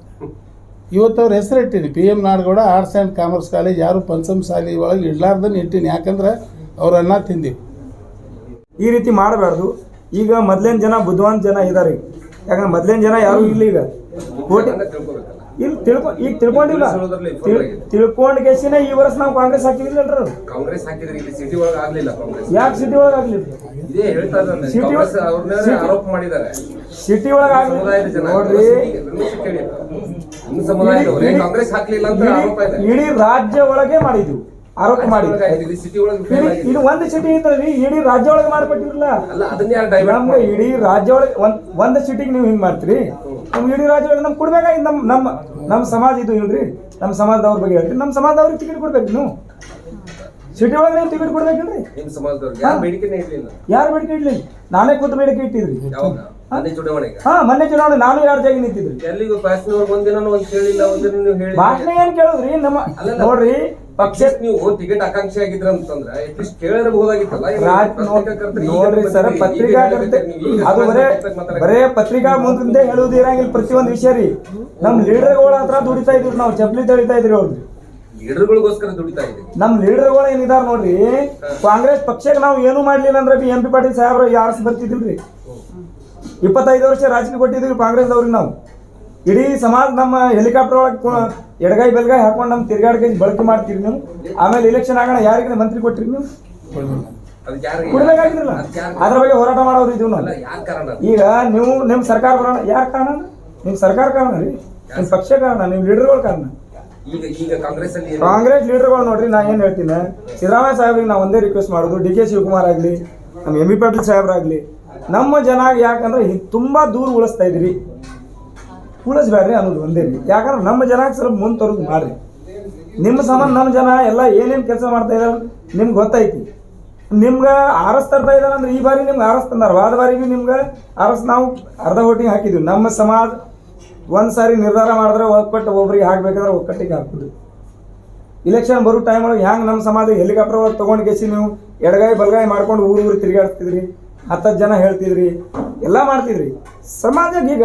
ಇವತ್ತು ಅವ್ರ ಹೆಸರು ಇಟ್ಟೀನಿ, PM Nadagouda arts and commerce college. ಯಾರು ಪಂಚಮ ಶಾಲೆ ಒಳಗೆ ಇಡ್ಲಾರ್ದನ್ನು ಇಟ್ಟೀನಿ, ಯಾಕಂದ್ರೆ ಅವ್ರ ಅನ್ನ ತಿಂದೀವಿ. ಈ ರೀತಿ ಮಾಡಬಾರ್ದು. ಈಗ ಮೊದ್ಲೇನು ಜನ ಬುದ್ಧಿವಂತ ಜನ ಇದ್ದಾರೆ, ಯಾಕಂದ್ರೆ ಮೊದ್ಲೇನು ಜನ ಯಾರು ಇಲ್ಲ. ಈಗ ಕೋಟಿ ಇಲ್ಲಿ ಈಗ ತಿಳ್ಕೊಂಡಿಲ್ಲ, ತಿಳ್ಕೊಂಡ್ ಕೇಸಿನ ಈ ವರ್ಷ ನಾವು ಕಾಂಗ್ರೆಸ್ ಹಾಕಿದಿಲ್ಲ. ಕಾಂಗ್ರೆಸ್ ಹಾಕಿದ್ರೆ ಇಲ್ಲಿ ಸಿಟಿ ಒಳಗೆ ಆಗ್ಲಿಲ್ಲ. ಕಾಂಗ್ರೆಸ್ ಯಾಕೆ ಸಿಟಿ ಒಳಗೆ ಆಗ್ಲಿಲ್ಲ? ಇದೇ ಹೇಳ್ತಾ ಇದ್ದಾರೆ, ಕಾಂಗ್ರೆಸ್ ಅವ್ರನ್ನೇ ಆರೋಪ ಮಾಡಿದ್ದಾರೆ. ಸಿಟಿ ಒಳಗೆ ಸಮುದಾಯದ ಜನ ನೋಡ್ರಿ, ನಿಮ್ಮ ಸಮುದಾಯದವರೇ ಕಾಂಗ್ರೆಸ್ ಹಾಕ್ಲಿಲ್ಲ ಅಂತ ಆರೋಪ ಇದೆ. ಇಡೀ ರಾಜ್ಯ ಒಳಗೆ ಮಾಡಿದ್ವಿ, ಆರೋಪ ಮಾಡಿದ್ವಿ. ಸಿಟಿ ಒಳಗೆ ಇದು ಒಂದು ಸಿಟಿ ಇದ್ರಿ, ಇಡೀ ರಾಜ್ಯ ಒಳಗೆ ಮಾಡ್ಕೊಟ್ಟಿರಲ್ಲ. ಅಲ್ಲ, ಅದನ್ನ ಯಾರು ಡೈವರ್ಟ್ ನಮ್ಗೆ ಇಡೀ ರಾಜ್ಯ ಒಳಗೆ ಒಂದ್ ಸಿಟಿಗೆ ನೀವು ಹಿಂಗ್ ಮಾಡ್ತೀರಿ, ನಮ್ಗೆ ಇಡೀ ರಾಜ್ಯ ಒಳಗೆ ನಮ್ಗೆ ಕೊಡ್ಬೇಕಾಗಿ. ನಮ್ಮ ಸಮಾಜ ಇದು ಇಲ್ರಿ, ನಮ್ಮ ಸಮಾಜದವ್ರ ಬಗ್ಗೆ ಹೇಳ್ತೀರಿ, ನಮ್ಮ ಸಮಾಜದವ್ರಿಗೆ ಟಿಕೆಟ್ ಕೊಡ್ಬೇಕು. ನೀವು ಸಿಟಿ ಒಳಗೆ ನೀವು ಟಿಕೆಟ್ ಕೊಡ್ಬೇಕಿಲ್ರಿ. ನಿಮ್ಮ ಸಮಾಜದವ್ರಿಗೆ ಯಾರು ಬೇಡಿಕೆನೇ ಇರ್ಲಿಲ್ಲ. ಯಾರು ಬೇಡಿಕೆ ಇಡ್ಲಿ? ನಾನೇ ಖುದ್ದು ಬೇಡಿಕೆ ಇಟ್ಟಿದ್ರಿ. ಮೊನ್ನೆ ಚುನಾವಣೆಗೆ ಮೊನ್ನೆ ಚುನಾವಣೆ ನಾನು 2 ಜಾಗ ನಿಂತಿದ್ರಿ. ಎಲ್ಲಿಗೂ ಪಾಸ್ನವ್ರು ಒಂದಿನ ಒಂದ್ ಕೇಳಿಲ್ಲ, ಒಂದಿನ ನೀವು ಹೇಳಿ ಭಾಷಣ ಏನ್ ಕೇಳುದ್ರಿ? ನಮ್ಮ ನೋಡ್ರಿ, ಪಕ್ಷ ನೀವು ಟಿಕೆಟ್ ಆಕಾಂಕ್ಷಿ ಆಗಿದ್ರ ಅಂತಂದ್ರೆ ಅಟ್ಲೀಸ್ಟ್ ಕೇಳಿರಬಹುದಾಗಿತ್ತಲ್ಲ. ನೋಡ್ರಿ ಸರ್, ಪತ್ರಿಕಾಕರ್ತೆ ಅದು ಬರೇ ಪತ್ರಿಕಾ ಮುಂದೆ ಹೇಳುವುದು ಇರಂಗಿಲ್ಲ. ಪ್ರತಿಯೊಂದು ವಿಷಯ ರೀ, ನಮ್ ಲೀಡರ್ಗಳ ಹತ್ರ ದುಡಿತಾ ಇದ್ವಿ ನಾವು, ಚಪ್ಲಿ ತಳಿತಾ ಇದ್ರಿ ಅವ್ರಿಗೆ. ಲೀಡರ್ಗಳಿಗೋಸ್ಕರ ದುಡಿತಾ ಇದ್ದೀವಿ. ನಮ್ ಲೀಡರ್ಗಳು ಏನಿದಾರ ನೋಡ್ರಿ, ಕಾಂಗ್ರೆಸ್ ಪಕ್ಷಕ್ಕೆ ನಾವು ಏನು ಮಾಡ್ಲಿಲ್ಲ ಅಂದ್ರೆ MP ಪಾಟೀಲ್ ಸಾಹೇಬ್ರ ಯಾರು ಬರ್ತಿದ್ದಿಲ್ರಿ. 25 ವರ್ಷ ರಾಜಕೀಯ ಕೊಟ್ಟಿದ್ವಿ ಕಾಂಗ್ರೆಸ್ದವ್ರಿಗೆ ನಾವು. ಇಡೀ ಸಮಾಜ ನಮ್ಮ ಹೆಲಿಕಾಪ್ಟರ್ ಒಳಗೆ ಎಡಗಾಯಿ ಬೆಲ್ಗಾಯಿ ಹಾಕೊಂಡು ನಮ್ಮ ತಿರ್ಗಾಡಿಗೆ ಬಳಕೆ ಮಾಡ್ತೀರಿ ನೀವು. ಆಮೇಲೆ ಇಲೆಕ್ಷನ್ ಆಗೋಣ ಯಾರಿಗೆ ಮಂತ್ರಿ ಕೊಟ್ಟಿರಿ ನೀವು? ಕೊಡ್ಬೇಕಾಗಿದ್ರಲ್ಲ. ಅದ್ರ ಬಗ್ಗೆ ಹೋರಾಟ ಮಾಡೋರು ಇದೀವಿ ನಾವು. ಈಗ ನೀವು ನಿಮ್ಮ ಸರ್ಕಾರ ಬರೋಣ, ಯಾರ ಕಾರಣ? ನಿಮ್ಮ ಸರ್ಕಾರ ಕಾರಣ ರೀ, ನಿಮ್ಮ ಪಕ್ಷ ಕಾರಣ, ನಿಮ್ಮ ಲೀಡರ್ಗಳ ಕಾರಣ. ಈಗ ಕಾಂಗ್ರೆಸ್ ಲೀಡರ್ಗಳು ನೋಡ್ರಿ, ನಾ ಏನ್ ಹೇಳ್ತೀನಿ, ಸಿದ್ದರಾಮಯ್ಯ ಸಾಹೇಬ್ರಿಗೆ ನಾವು ಒಂದೇ ರಿಕ್ವೆಸ್ಟ್ ಮಾಡೋದು, DK ಶಿವಕುಮಾರ್ ಆಗ್ಲಿ, ನಮ್ಮ MP ಪಾಟೀಲ್ ಸಾಹೇಬ್ರಾಗ್ಲಿ, ನಮ್ಮ ಜನ ಯಾಕಂದ್ರೆ ತುಂಬಾ ದೂರ ಉಳಿಸ್ತಾ ಇದ್ರಿ, ಉಳಿಸ್ಬೇಡ್ರಿ ಅನ್ನೋದು ಒಂದೇ ರೀ. ಯಾಕಂದ್ರೆ ನಮ್ಮ ಜನಕ್ಕೆ ಸ್ವಲ್ಪ ಮುಂದೆ ತರೋದು ಮಾಡ್ರಿ. ನಿಮ್ಮ ಸಂಬಂಧ ನಮ್ಮ ಜನ ಎಲ್ಲ ಏನೇನು ಕೆಲಸ ಮಾಡ್ತಾ ಇದಾರೆ ನಿಮ್ಗೆ ಗೊತ್ತೈತಿ. ನಿಮ್ಗೆ ಆರಸ್ ತರ್ತಾ ಇದಾರೆ ಅಂದ್ರೆ ಈ ಬಾರಿ ನಿಮ್ಗೆ ಆರಸ್ ತಂದಾರ, ವಾದ ಬಾರಿಗೆ ನಿಮ್ಗೆ ಆರಸ್ ನಾವು ಅರ್ಧ ವೋಟಿಂಗ್ ಹಾಕಿದ್ವಿ. ನಮ್ಮ ಸಮಾಜ ಒಂದು ಸಾರಿ ನಿರ್ಧಾರ ಮಾಡಿದ್ರೆ ಒಕ್ಕಟ್ಟು ಒಬ್ರಿಗೆ ಹಾಕ್ಬೇಕಾದ್ರೆ ಒಕ್ಕಟ್ಟಿಗೆ ಹಾಕ್ಬಿಡ್ರಿ. ಇಲೆಕ್ಷನ್ ಬರೋ ಟೈಮ್ ಒಳಗೆ ಹ್ಯಾಂಗೆ ನಮ್ಮ ಸಮಾಜ ಹೆಲಿಕಾಪ್ಟರ್ ಒಳಗೆ ತೊಗೊಂಡು ಕೇಸಿ ನೀವು ಎಡಗಾಯಿ ಬಲಗಾಯಿ ಮಾಡ್ಕೊಂಡು ಊರು ತಿರುಗಾಡ್ತಿದ್ರಿ, 10 ಜನ ಹೇಳ್ತಿದ್ರಿ, ಎಲ್ಲ ಮಾಡ್ತಿದ್ರಿ. ಸಮಾಜಕ್ಕೆ ಈಗ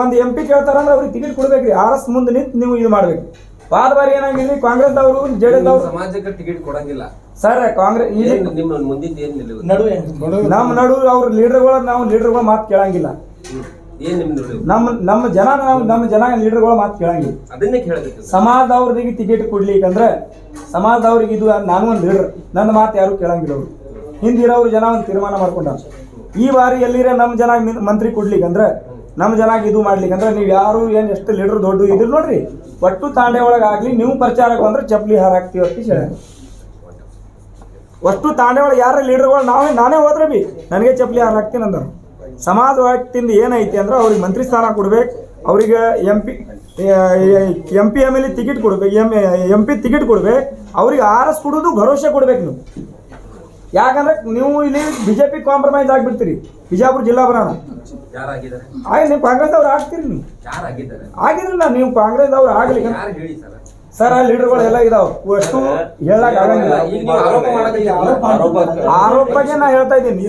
ಒಂದು MP ಕೇಳ್ತಾರಂದ್ರೆ ಅವ್ರಿಗೆ ಟಿಕೆಟ್ ಕೊಡ್ಬೇಕ್ರಿ. ಆರಸ್ ಮುಂದೆ ನಿಂತು ನೀವು ಇದು ಮಾಡ್ಬೇಕು. ವಾದ ಬಾರಿ ಏನಾಗಿದ್ರಿ, ಕಾಂಗ್ರೆಸ್ದವರು JDS ದವರು ಸಮಾಜಕ್ಕೆ ಟಿಕೆಟ್ ಕೊಡಂಗಿಲ್ಲ ಸರ್. ಕಾಂಗ್ರೆಸ್ ನಿಮ್ಮ ಮುಂದಿನ ಏನ್ ನಿಲುವು? ನಮ್ಮ ನಡು ಅವ್ರ ಲೀಡರ್ಗಳ ಮಾತು ಕೇಳಂಗಿಲ್ಲ. ನಮ್ಮ ಜನ ಲೀಡರ್ಗಳ ಮಾತು ಕೇಳಂಗಿಲ್ಲ. ಅದನ್ನೇ ಕೇಳಬೇಕು. ಸಮಾಜದವ್ರಿಗೆ ಟಿಕೆಟ್ ಕೊಡ್ಲಿಕ್ಕಂದ್ರೆ ಸಮಾಜದವ್ರಿಗೆ ಇದು ನಾನು ಒಂದು ಲೀಡರ್, ನನ್ನ ಮಾತು ಯಾರು ಕೇಳಂಗಿಲ್ಲ. ಅವ್ರು ಹಿಂದಿರೋರು ಜನ ಒಂದು ತೀರ್ಮಾನ ಮಾಡ್ಕೊಂಡ, ಈ ಬಾರಿ ಎಲ್ಲಿರ ನಮ್ಮ ಜನ ಮಂತ್ರಿ ಕೊಡ್ಲಿಕ್ಕಂದ್ರೆ, ನಮ್ಮ ಜನಾಗ ಇದು ಮಾಡ್ಲಿಕ್ಕಂದ್ರೆ ನೀವು ಯಾರು ಏನು ಎಷ್ಟು ಲೀಡರ್ ದೊಡ್ಡ ಇದ್ರು ನೋಡ್ರಿ, ಒಟ್ಟು ತಾಂಡೆ ಒಳಗೆ ಆಗ್ಲಿ ನೀವು ಪ್ರಚಾರಕ್ಕೆ ಬಂದ್ರೆ ಚಪ್ಪಲಿ ಹಾರಾಕ್ತೀವಿ ಅಂತ ಹೇಳಿ. ಅಷ್ಟು ತಾಂಡೆ ಒಳಗೆ ಯಾರ ಲೀಡರ್ಗಳು ನಾನೇ ಹೋದ್ರೆ ಬಿ ನನಗೆ ಚಪ್ಪಲಿ ಹಾರಾಕ್ತೀನಿ ಅಂದರು. ಸಮಾಜ ವ್ಯಕ್ತಿಯಿಂದ ಏನೈತಿ ಅಂದ್ರೆ ಅವ್ರಿಗೆ ಮಂತ್ರಿ ಸ್ಥಾನ ಕೊಡ್ಬೇಕು, ಅವ್ರಿಗೆ MP MLA ಟಿಕೆಟ್ ಕೊಡ್ಬೇಕು, MP ಟಿಕೆಟ್ ಕೊಡ್ಬೇಕು, ಅವ್ರಿಗೆ ಆರಸ್ ಕೊಡೋದು ಭರೋಸೆ ಕೊಡ್ಬೇಕು ನೀವು. ಯಾಕಂದ್ರೆ ನೀವು ಇಲ್ಲಿ BJP ಕಾಂಪ್ರಮೈಸ್ ಆಗಿಬಿಡ್ತೀರಿ, ಬಿಜಾಪುರ ಜಿಲ್ಲಾ ಬರೋಣ ಯಾರಾಗಿದ್ದಾರೆ ಆಯ್ತು ನೀವು ಕಾಂಗ್ರೆಸ್ ಅವ್ರು ಆಗ್ತೀರಿ ನೀವು ಯಾರಾಗಿದ್ದಾರೆ ಆಗಿದ್ರಲ್ಲ ನೀವು ಕಾಂಗ್ರೆಸ್ ಅವ್ರು ಆಗ್ಲಿ ಯಾರು ಹೇಳಿ ಸರ್ ಸರ್ ಆ ಲೀಡರ್ಗಳು ಎಲ್ಲ ಇದಾವ ಅಷ್ಟು ಹೇಳಕ್ ಆಗಂಗಿಲ್ಲ ಈಗ ನೀವು ಆರೋಪ ಮಾಡಕ್ಕೆ ಆರೋಪಕ್ಕೆ ನಾ ಹೇಳ್ತಾ ಇದ್ದೀನಿ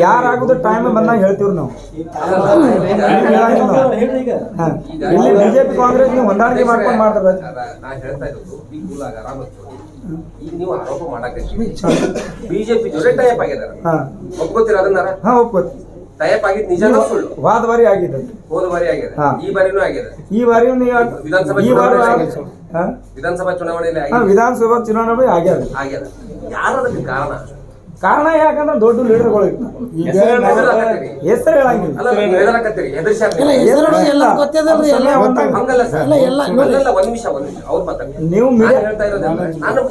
ಯಾರಾಗುದು ಟೈಮ್ ಬಂದಾಗ ಹೇಳ್ತೀವ್ರಿ ನಾವು ಹಾ. ಇಲ್ಲಿ ಬಿಜೆಪಿ ಕಾಂಗ್ರೆಸ್ ನೀವು ಹೊಂದಾಣಿಕೆ ಮಾಡ್ಕೊಂಡು ಮಾಡ್ತಾರೆ ನಾ ಹೇಳ್ತಾ ಇರೋದು ಈಗ ಕೂಲಾಗ ಆರಾಮ ಈಗ ನೀವು ಆರೋಪ ಮಾಡಕ್ಕೆ ಬಿಜೆಪಿ ಜೊತೆ ಟೈಪ್ ಆಗಿದ್ದಾರೆ ಹಾ ಒಪ್ಕೋತೀರ ಅದನ್ನಾರ ಹಾ ಒಪ್ಕೋತಿ ಟೈಪ್ ಆಗಿದ್ ನಿಜಾನ ಸುಳ್ಳು ವಾದ ಬಾರಿ ಆಗಿದೆ ಹೋದ ಬಾರಿ ಆಗಿದೆ ಹಾ. ಈ ಬಾರಿನೂ ಆಗಿದೆ ಈ ಬಾರಿ ನೀವು ವಿಧಾನಸಭಾ ಈ ಬಾರಿ ಚುನಾವಣೆಯಲ್ಲಿ ಹಾ? ವಿಧಾನಸಭಾ ಚುನಾವಣೆಯಲ್ಲಿ ಹಾ, ಆಗಿದೆ ವಿಧಾನಸಭಾ ಚುನಾವಣೆ ಆಗ್ಯಾದ ಆಗ್ಯದ ಯಾರದಕ್ಕೆ ಕಾರಣ ಕಾರಣ ಯಾಕಂದ್ರೆ ದೊಡ್ಡ ಲೀಡರ್ಗಳು ಈಗ ಹೆದರಾಕತ್ತೀರಿ. ಹೆಸರು ಹೇಳಂಗಿಲ್ಲ ಅಲ್ಲ ನೀವು ಹೆದರಾಕತ್ತೀರಿ ಹೆದರ್ಸ್ಯಾರ ಎಲ್ಲ ಗೊತ್ತಿದಲ್ರಿ ಎಲ್ಲ ಹಂಗಲ್ಲ ಸರ್ ಎಲ್ಲ ಅಲ್ಲಲ್ಲ ಒಂದ್ ನಿಮಿಷ ಅವ್ರು ಮಾತಾಡ್ತಾರೆ ನೀವು ನಾನು ಮೀಡಿಯಾ ಹೇಳ್ತಾ ಇರೋದಲ್ಲ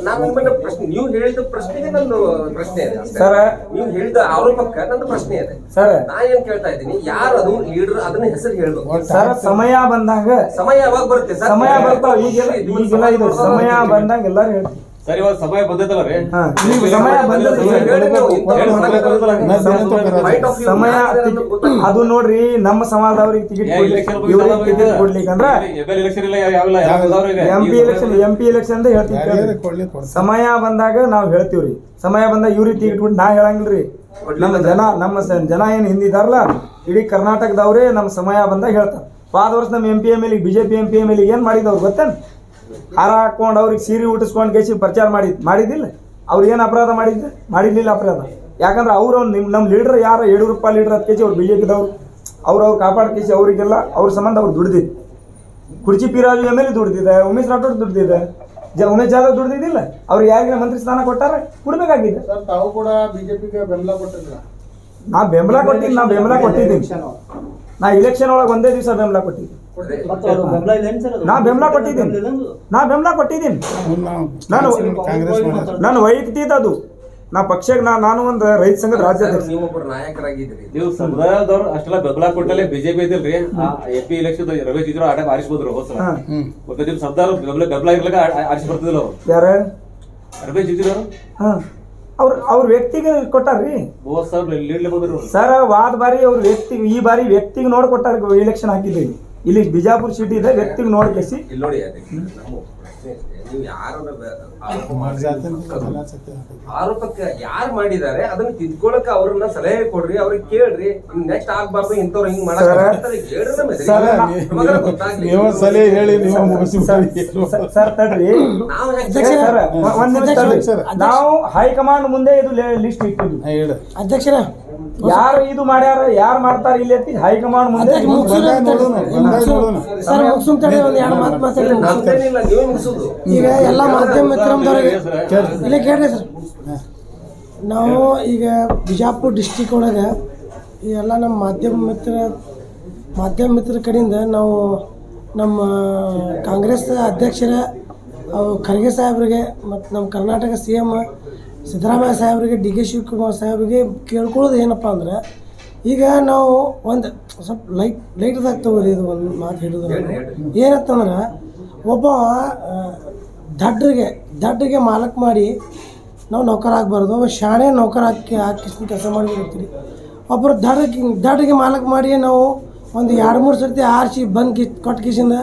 ನಾನು ನಿಮ್ಮನ್ನ ಪ್ರಶ್ನೆ ನೀವು ಹೇಳಿದ ಪ್ರಶ್ನೆಗೆ ನಂದು ಪ್ರಶ್ನೆ ಇದೆ ಅಷ್ಟೇ. ಸರ್ ನೀವು ಹೇಳಿದ ಆರೋಪಕ್ಕೆ ನಂದು ಪ್ರಶ್ನೆ ಇದೆ ಸರ್ ನಾ ಏನ್ ಕೇಳ್ತಾ ಇದ್ದೀನಿ ಯಾರದು ಲೀಡರ್ ಅದನ್ನ ಹೆಸರು ಹೇಳಬೇಕು ಸರ್ ಸಮಯ ಬಂದಾಗ ಸಮಯ ಯಾವಾಗ ಬರುತ್ತೆ ಸರ್ ಸಮಯ ಬರ್ತಾವ ಈಗೆಲ್ಲ ಈಗೆಲ್ಲ ಇದು ಸಮಯ ಬಂದಾಗ ಎಲ್ಲರೂ ಹೇಳ್ತೀವಿ ಸರ್ ಇವಾಗ ಸಮಯ ಬಂದೈತಲ್ಲ ರೀ ಹಾ ಈಗ ಸಮಯ ಬಂದದ ಸಮಯ ಅದು ನೋಡ್ರಿ ನಮ್ಮ ಸಮಾಜದವ್ರಿಗೆ ಟಿಕೆಟ್ ಇವ್ರಿಗೆ ಟಿಕೆಟ್ ಕೊಡ್ಲಿಕ್ಕಂದ್ರ ಎಲೆಕ್ಷನ್ ಇಲ್ಲ ಯಾವಿಲ್ಲ ಎಂ ಪಿ ಎಲೆಕ್ಷನ್ ಅಂತ ಹೇಳ್ತೀವಿ ಕೊಡ್ಲಿ ಕೊಡ್ತಾರೆ. ಸಮಯ ಬಂದಾಗ ನಾವ್ ಹೇಳ್ತೀವ್ರಿ ಸಮಯ ಬಂದಾಗ ಇವ್ರಿಗೆ ಟಿಕೆಟ್ ಕೊಟ್ಟು ನಾ ಹೇಳಂಗಿಲ್ರಿ ನಮ್ಮ ಜನ ಏನ್ ಹಿಂದಿದಾರಲ್ಲ ಇಡೀ ಕರ್ನಾಟಕದವ್ರೇ ನಮ್ಮ ಸಮಯ ಬಂದಾಗ ಹೇಳ್ತಾರೆ ಪಾದ ವರ್ಷ ನಮ್ಮ M P M L BJP M P M L ಏನ್ ಮಾಡಿದವ್ರು ಗೊತ್ತೇನ್ ಹಾರ ಹಾಕೊಂಡು ಅವ್ರಿಗೆ ಸೀರೆ ಉಟ್ಟಿಸ್ಕೊಂಡು ಕೇಸಿ ಪ್ರಚಾರ ಮಾಡಿದ್ದಿಲ್ಲ ಅವ್ರು ಏನು ಅಪರಾಧ ಮಾಡಿದ್ಲಿಲ್ಲ ಅಪರಾಧ ಯಾಕಂದ್ರೆ ಅವ್ರು ನಮ್ಮ ಲೀಡರ್ ಯಾರು ಯಡಿಯೂರಪ್ಪ ಲೀಡರ್ ಅಂತ ಕೇಸಿ ಅವ್ರು ಬಿಜೆಪಿದವ್ರು ಅವ್ರು ಕಾಪಾಡ ಕೇಸಿ ಅವರಿಗೆಲ್ಲ ಅವ್ರ ಸಂಬಂಧ ಅವ್ರು ದುಡ್ದಿದ್ದು ಕುರ್ಚಿ ಪಿರಾಜು ಎಮ್ ಎಲ್ ದುಡ್ದಿದೆ ಉಮೇಶ್ ರಾಠೋಡ್ ದುಡ್ದಿದೆ ಉಮೇಶ್ ಜಾಧವ್ ದುಡ್ದಿದ್ದಿಲ್ಲ ಅವ್ರಿಗೆ ಯಾರಿಗೆ ಮಂತ್ರಿ ಸ್ಥಾನ ಕೊಟ್ಟಾರ ಕೊಡ್ಬೇಕಾಗಿದೆ ಸರ್ ತಾವು ಕೂಡ ಬಿಜೆಪಿಗೆ ಬೆಂಬಲ ಕೊಟ್ಟಿದ್ರ ನಾ ಬೆಂಬಲ ಕೊಟ್ಟಿದ್ದೀನಿ ನಾ ಇಲೆಕ್ಷನ್ ಒಳಗೆ ಒಂದೇ ದಿವಸ ಬೆಂಬಲ ಕೊಟ್ಟಿದ್ದೀನಿ ನಾ ಬೆಂಬಲ ಕೊಟ್ಟಿದ್ದೀನಿ ನಾನು ಕಾಂಗ್ರೆಸ್ ಮಾಡಿದ್ರು. ನಾನು ವೈಯಕ್ತಿಕ ಅದು ನಾ ಪಕ್ಷಕ್ಕೆ ನಾನು ಒಂದು ರೈತ ಸಂಘದ ರಾಜ್ಯಾಧ್ಯಕ್ಷ ನೀವೊಬ್ಬರು ನಾಯಕರಾಗಿದ್ದೀರಿ ನೀವು ಸಮುದಾಯದವ್ರು ಅಷ್ಟೆಲ್ಲ ಬೆಂಬಲ ಕೊಟ್ಟಲೆ ಬಿಜೆಪಿ ಐತಿಲ್ರಿ ಎಪಿ ಎಲೆಕ್ಷನ್ ರಮೇಶ್ ಇದ್ರು ಆಟ ಆರಿಸ್ಬೋದ್ರು ಹೋದ್ ಸಲ ಹಾ. ಮತ್ತೆ ನಿಮ್ ಸರ್ದಾರ್ ಬೆಂಬಲ ಇರ್ಲಿಕ್ಕ ಆರಿಸಿ ಬರ್ತಿದಿಲ್ಲ ಅವ್ರು ಯಾರ ರಮೇಶ್ ಇದ್ರು ಹಾ ಅವ್ರ ವ್ಯಕ್ತಿಗೆ ಕೊಟ್ಟಾರ್ರಿ 30,000 ಲೀಡ್ಲೆ ಬಂದ್ರು ಸರ್ ವಾದ ಬಾರಿ ಅವ್ರ ವ್ಯಕ್ತಿಗೆ ಈ ಬಾರಿ ವ್ಯಕ್ತಿಗೆ ನೋಡಿ ಕೊಟ್ಟಾರ ಎಲೆಕ್ಷನ್ ಹಾಕಿದ್ದೀವಿ ಇಲ್ಲಿ ಬಿಜಾಪುರ ಸಿಟಿ ಇದೆ ವ್ಯಕ್ತಿಗೆ ನೋಡಿ ಕೇಸಿ ಇಲ್ಲಿ ನೋಡಿ ನಮ್ಮ ಪ್ರಶ್ನೆ ಅಷ್ಟೇ. ನೀವು ಯಾರನ್ನ ಆರೋಪ ಆರೋಪಕ್ಕೆ ಯಾರು ಮಾಡಿದ್ದಾರೆ ಅದನ್ನ ತಿದ್ಕೊಳಕ ಅವ್ರನ್ನ ಸಲಹೆ ಕೊಡ್ರಿ ಅವ್ರಿಗೆ ಕೇಳ್ರಿ ನೆಕ್ಸ್ಟ್ ಆಗ್ಬಾರ್ದು ಇಂಥವ್ರು ಹಿಂಗ್ ನೀವು ಸಲಹೆ ಹೇಳಿ ನೀವು ಮುಗಿಸಿ ಸರ್ ತಡ್ರಿ ಸರ್ ಒಂದ್ ನಿಮಿಷ ತಡ್ರಿ. ನಾವು ಹೈಕಮಾಂಡ್ ಮುಂದೆ ಇದು ಲಿಸ್ಟ್ ಇಟ್ಟಿದ್ವಿ ಹೇಳಿ ಅಧ್ಯಕ್ಷರ ಯಾರು ಇದು ಮಾಡ್ಯಾರ ಯಾರು ಮಾಡ್ತಾರ ಇಲ್ಲಿ ಅಂತ ಹೈಕಮಾಂಡ್ ಮುಂದೆ ಸರ್ ಮುಗಿಸುಂತೇಳಿ ಒಂದ್ ಎರಡು ಮಾತು ಮಾತಾಡಿ ನಮ್ದೇನಿಲ್ಲ ನೀವೇ ಮುಗಿಸೋದು ಈಗ ಎಲ್ಲ ಮಾಧ್ಯಮ ಮಿತ್ರದವ್ರಿಗೆ ಇಲ್ಲ ಕೇಳ್ರಿ ಸರ್ ನಾವು ಈಗ ಬಿಜಾಪುರ ಡಿಸ್ಟಿಕ್ ಒಳಗೆ ಎಲ್ಲ ನಮ್ಮ ಮಾಧ್ಯಮ ಮಿತ್ರರ ಕಡೆಯಿಂದ ನಾವು ನಮ್ಮ ಕಾಂಗ್ರೆಸ್ ಅಧ್ಯಕ್ಷರ ಖರ್ಗೆ ಸಾಹೇಬ್ರಿಗೆ ಮತ್ತು ನಮ್ಮ ಕರ್ನಾಟಕ ಸಿ ಎಮ್ ಸಿದ್ದರಾಮಯ್ಯ ಸಾಹೇಬ್ರಿಗೆ ಡಿ ಕೆ ಶಿವಕುಮಾರ್ ಸಾಹೇಬ್ರಿಗೆ ಕೇಳ್ಕೊಳ್ಳೋದು ಏನಪ್ಪ ಅಂದ್ರೆ ಈಗ ನಾವು ಒಂದು ಸ್ವಲ್ಪ ಲೈಟ್ದಾಗ ತಗೋರಿ ಇದು ಒಂದು ಮಾತು ಹೇಳಿದ್ರು ಏನಂತಂದ್ರೆ ಒಬ್ಬ ದಡ್ರಿಗೆ ಮಾಲಕ್ ಮಾಡಿ ನಾವು ನೌಕರ ಆಗಬಾರ್ದು ಒಬ್ಬ ಶಾಣೆ ನೌಕರ ಹಾಕಿ ಕೆಲಸ ಮಾಡಿರ್ತೀರಿ ಒಬ್ಬರು ದಡ್ರಿಗೆ ಮಾಲಕ್ ಮಾಡಿ ನಾವು ಒಂದು 2-3 ಸರ್ತಿ ಆರಿಸಿ ಬಂದು ಕೊಟ್ಟು ಕಿಸಿಂದ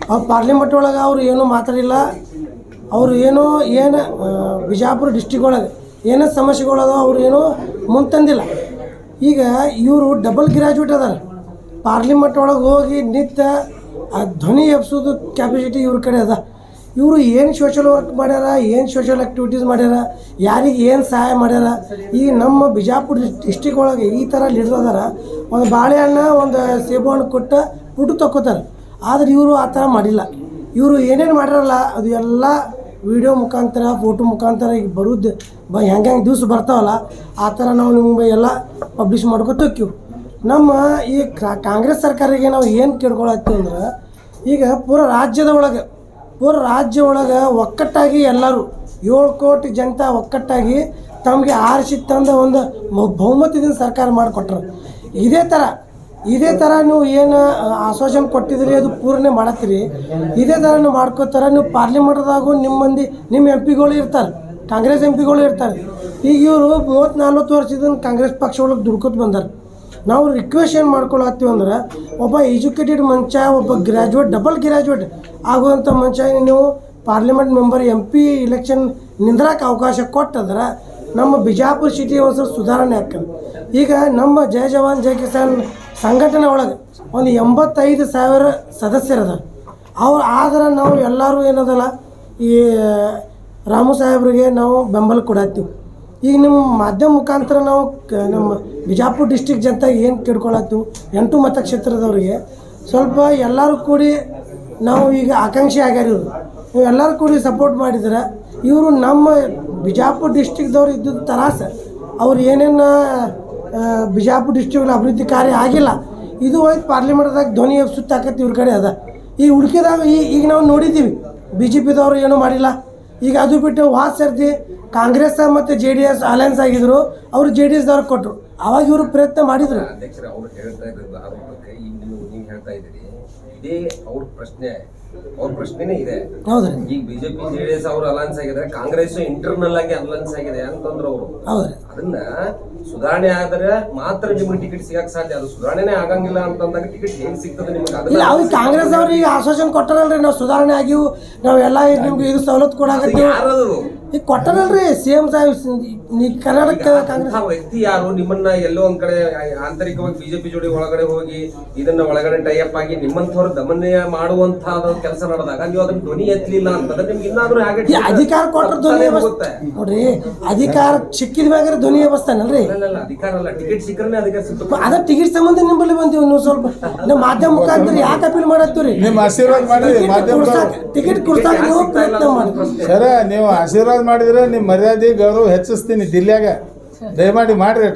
ಅವ್ರು ಪಾರ್ಲಿಮೆಂಟ್ ಒಳಗೆ ಅವ್ರು ಏನೂ ಮಾತಾಡಿಲ್ಲ ಅವರು ಏನು ಬಿಜಾಪುರ ಡಿಸ್ಟಿಕ್ ಒಳಗೆ ಏನೋ ಸಮಸ್ಯೆಗಳದ ಅವ್ರು ಏನೂ ಮುಂತಂದಿಲ್ಲ ಈಗ ಇವರು ಡಬಲ್ ಗ್ರ್ಯಾಜುಯೇಟ್ ಅದಾರ ಪಾರ್ಲಿಮೆಂಟ್ ಒಳಗೆ ಹೋಗಿ ನಿತ್ಯ ಆ ಧ್ವನಿ ಎಬ್ಸೋದು ಕ್ಯಾಪಸಿಟಿ ಇವ್ರ ಕಡೆ ಅದ ಇವರು ಏನು ಸೋಷಲ್ ವರ್ಕ್ ಮಾಡ್ಯಾರ ಏನು ಸೋಷಲ್ ಆ್ಯಕ್ಟಿವಿಟೀಸ್ ಮಾಡ್ಯಾರ ಯಾರಿಗೆ ಏನು ಸಹಾಯ ಮಾಡ್ಯಾರ ಈಗ ನಮ್ಮ ಬಿಜಾಪುರ ಡಿಸ್ಟಿಕ್ ಒಳಗೆ ಈ ಥರ ಲೀಡರ್ ಅದಾರ ಒಂದು ಬಾಳೆಹಣ್ಣು ಒಂದು ಸೇಬು ಹಣ್ಣು ಕೊಟ್ಟು ಊಟ ತಕ್ಕೋತಾರೆ ಆದರೆ ಇವರು ಆ ಥರ ಮಾಡಿಲ್ಲ ಇವರು ಏನೇನು ಮಾಡ್ಯಾರಲ್ಲ ಅದು ಎಲ್ಲ ವಿಡಿಯೋ ಮುಖಾಂತರ ಫೋಟೋ ಮುಖಾಂತರ ಈಗ ಬರೋದು ಹೆಂಗೆ ದಿವ್ಸ ಬರ್ತಾವಲ್ಲ ಆ ಥರ ನಾವು ನಿಮ್ಗೆ ಎಲ್ಲ ಪಬ್ಲಿಷ್ ಮಾಡ್ಕೊತೀವಿ ನಮ್ಮ ಈ ಕಾಂಗ್ರೆಸ್ ಸರ್ಕಾರಿಗೆ ನಾವು ಏನು ಕೇಳ್ಕೊಳತ್ತೀವಿ ಅಂದ್ರೆ ಈಗ ಪೂರ ರಾಜ್ಯ ಒಳಗೆ ಒಕ್ಕಟ್ಟಾಗಿ ಎಲ್ಲರೂ 7 ಕೋಟಿ ಜನತಾ ಒಕ್ಕಟ್ಟಾಗಿ ತಮಗೆ ಆರಿಸಿ ತಂದ ಒಂದು ಬಹುಮತದಿಂದ ಸರ್ಕಾರ ಮಾಡಿಕೊಟ್ರು ಇದೇ ಥರ ನೀವು ಏನು ಆಶ್ವಾಸನೆ ಕೊಟ್ಟಿದ್ರಿ ಅದು ಪೂರ್ಣೆ ಮಾಡತ್ತೀರಿ ಇದೇ ಥರ ನೀವು ಮಾಡ್ಕೋತಾರೆ ನೀವು ಪಾರ್ಲಿಮೆಂಟ್ದಾಗೂ ನಿಮ್ಮ ಎಂ ಪಿಗಳು ಇರ್ತಾರೆ ಕಾಂಗ್ರೆಸ್ ಎಂ ಪಿಗಳು ಇರ್ತಾರೆ. ಈಗ ಇವರು 30-40 ವರ್ಷದಿಂದ ಕಾಂಗ್ರೆಸ್ ಪಕ್ಷ ಒಳಗೆ ದುಡ್ಕೊತ ಬಂದಾರೆ. ನಾವು ರಿಕ್ವೆಸ್ಟ್ ಏನು ಮಾಡ್ಕೊಳತ್ತೀವಿ ಅಂದ್ರೆ, ಒಬ್ಬ ಎಜುಕೇಟೆಡ್ ಮನುಷ್ಯ, ಒಬ್ಬ ಗ್ರ್ಯಾಜುಯೇಟ್, ಡಬಲ್ ಗ್ರ್ಯಾಜುಯೇಟ್ ಆಗುವಂಥ ಮನುಷ್ಯ ನೀವು ಪಾರ್ಲಿಮೆಂಟ್ ಮೆಂಬರ್ MP ಇಲೆಕ್ಷನ್ ನಿಂದ್ರಕ್ಕೆ ಅವಕಾಶ ಕೊಟ್ಟಂದ್ರೆ ನಮ್ಮ ಬಿಜಾಪುರ ಸಿಟಿ ಒಂದು ಸ್ವಲ್ಪ ಸುಧಾರಣೆ ಆಗ್ತದೆ. ಈಗ ನಮ್ಮ ಜೈ ಜವಾನ್ ಜೈ ಕಿಸಾನ್ ಸಂಘಟನೆ ಒಳಗೆ ಒಂದು 85,000 ಸದಸ್ಯರದ ಅವ್ರು ಆದ್ರೆ ನಾವು ಎಲ್ಲರೂ ಏನದಲ್ಲ ಈ ರಾಮು ಸಾಹೇಬ್ರಿಗೆ ನಾವು ಬೆಂಬಲ ಕೊಡತ್ತೀವಿ. ಈಗ ನಿಮ್ಮ ಮಾಧ್ಯಮ ಮುಖಾಂತರ ನಾವು ನಮ್ಮ ಬಿಜಾಪುರ ಡಿಸ್ಟಿಕ್ ಜನತೆ ಏನು ಕೇಳ್ಕೊಳತ್ತೀವಿ, 8 ಮತಕ್ಷೇತ್ರದವ್ರಿಗೆ ಸ್ವಲ್ಪ ಎಲ್ಲರೂ ಕೂಡಿ ನಾವು ಈಗ ಆಕಾಂಕ್ಷಿ ಆಗ್ಯಾರ ಇವರು, ನೀವು ಎಲ್ಲರೂ ಕೂಡಿ ಸಪೋರ್ಟ್ ಮಾಡಿದ್ರೆ ಇವರು ನಮ್ಮ ಬಿಜಾಪುರ ಡಿಸ್ಟಿಕ್ದವ್ರು ಇದ್ದದ್ದು ತರಾಸ ಅವ್ರು ಏನೇನು ಬಿಜಾಪುರ ಡಿಸ್ಟ್ರಿಕ್ಟ್ ಅಭಿವೃದ್ಧಿ ಕಾರ್ಯ ಆಗಿಲ್ಲ, ಇದು ಹೋಯ್ತು ಪಾರ್ಲಿಮೆಂಟ್ದಾಗ ಧ್ವನಿ ಸುತ್ತಾಕತ್ತೆ ಇವ್ರ ಕಡೆ ಅದ. ಈ ಹುಡುಕಿದಾಗ ಈಗ ನಾವು ನೋಡಿದ್ದೀವಿ BJPದವರು ಏನೂ ಮಾಡಿಲ್ಲ. ಈಗ ಅದು ಬಿಟ್ಟು ವಾದ ಸರ್ತಿ ಕಾಂಗ್ರೆಸ್ ಮತ್ತು JDS ಅಲಯನ್ಸ್ ಆಗಿದ್ರು, ಅವರು JDSದವ್ರಿಗೆ ಕೊಟ್ಟರು, ಅವಾಗ ಇವರು ಪ್ರಯತ್ನ ಮಾಡಿದರು. ಅಧ್ಯಕ್ಷರೇ, ಅವ್ರು ಹೇಳ್ತಾ ಇರೋದು ಆರೋಪಕ್ಕೆ ಈಗ ನೀವು ಹೇಳ್ತಾ ಇದ್ದೀರಿ, ಇದೇ ಅವ್ರ ಪ್ರಶ್ನೆನೇ ಇದೆ. ಹೌದ್ರಿ. ಈಗ ಬಿಜೆಪಿ JDS ಅವರು ಅಲಯನ್ಸ್ ಆಗಿದ್ರೆ, ಕಾಂಗ್ರೆಸ್ ಇಂಟರ್ನಲ್ ಆಗಿ ಅಲಯನ್ಸ್ ಆಗಿದೆ ಅಂತಂದ್ರು ಅವರು. ಹೌದ್ರಿ. ಅದನ್ನ ಸುಧಾರಣೆ ಆದ್ರೆ ಮಾತ್ರ ನಿಮ್ಗೆ ಟಿಕೆಟ್ ಸಿಗಕ್ ಸಾಧ್ಯ. ಅದು ಸುಧಾರಣೆನೇ ಆಗಂಗಿಲ್ಲ ಅಂತಂದಾಗ ಟಿಕೆಟ್ ಹೆಂಗ್ ಸಿಗ್ತದೆ ನಿಮ್ಗೆ? ಇಲ್ಲ, ಅವ್ರು ಕಾಂಗ್ರೆಸ್ ಅವ್ರು ಈಗ ಆಶ್ವಾಸನೆ ಕೊಟ್ಟಾರಲ್ರಿ, ನಾವು ಸುಧಾರಣೆ ಆಗಿವು, ನಾವೆಲ್ಲ ನಿಮ್ಗೆ ಇದು ಸವಲತ್ತು ಕೊಡಾಕತ್ತೀವಿ. ಯಾರದು ಈಗ ಕೊಟ್ಟಾರಲ್ರಿ CM ಸಾಹೇಬ್, ಕರ್ನಾಟಕ ಕಾಂಗ್ರೆಸ್ ವ್ಯಕ್ತಿ ಯಾರು ನಿಮ್ಮನ್ನ ಎಲ್ಲೋ ಒಂದ್ ಕಡೆ ಆಂತರಿಕವಾಗಿ ಬಿಜೆಪಿ ಜೋಡಿ ಒಳಗಡೆ ಹೋಗಿ ಇದನ್ನ ಒಳಗಡೆ ಟೈಅಪ್ ಆಗಿ ನಿಮ್ಮಂಥವ್ರ ದಮನ ಮಾಡುವಂತ ಕೆಲಸ ನಡೆದಾಗ ನೀವು ಅದನ್ನ ಧ್ವನಿ ಎತ್ತಲಿಲ್ಲ ಅಂತಂದ್ರೆ ನಿಮ್ಗೆ ಇನ್ನಾದ್ರೂ ಹಾಗೆ ಅಧಿಕಾರ ಕೊಟ್ಟರೆ ಧ್ವನಿ ನೋಡ್ರಿ, ಅಧಿಕಾರ ಸಿಕ್ಕಿದ ಮ್ಯಾಗ ಧ್ವನಿ ಎಬ್ಬಿಸ್ತಾನಲ್ರಿ. ಅಧಿಕಾರ ಅಲ್ಲ, ಟಿಕೆಟ್ ಸಿಕ್ಕರೆ ಅಧಿಕಾರ ಸಿಕ್ತು. ಅದ ಟಿಕೆಟ್ ಸಂಬಂಧ ನಿಮ್ಮಲ್ಲಿ ಬಂದೀವಿ. ನೀವು ಸ್ವಲ್ಪ ನಮ್ಮ ಮಾಧ್ಯಮ ಮುಖಾಂತರ ಯಾಕೆ ಅಪೀಲ್ ಮಾಡತ್ತೀರಿ? ನಿಮ್ಮ ಆಶೀರ್ವಾದ ಮಾಡಿ ಟಿಕೆಟ್ ಕೊಡ್ಸಾಕ ನೀವು ಪ್ರಯತ್ನ ಮಾಡಿ ಸರ. ನೀವು ಆಶೀರ್ವಾದ ಮಾಡಿದ್ರೆ ನಿಮ್ಮ ಮರ್ಯಾದೆ ಗೌರವ ಹೆಚ್ಚಿಸ್ತೀನಿ ದಿಲ್ಯಾಗ. ದಯಮಾಡಿ ಮಾಡ್ರಿ.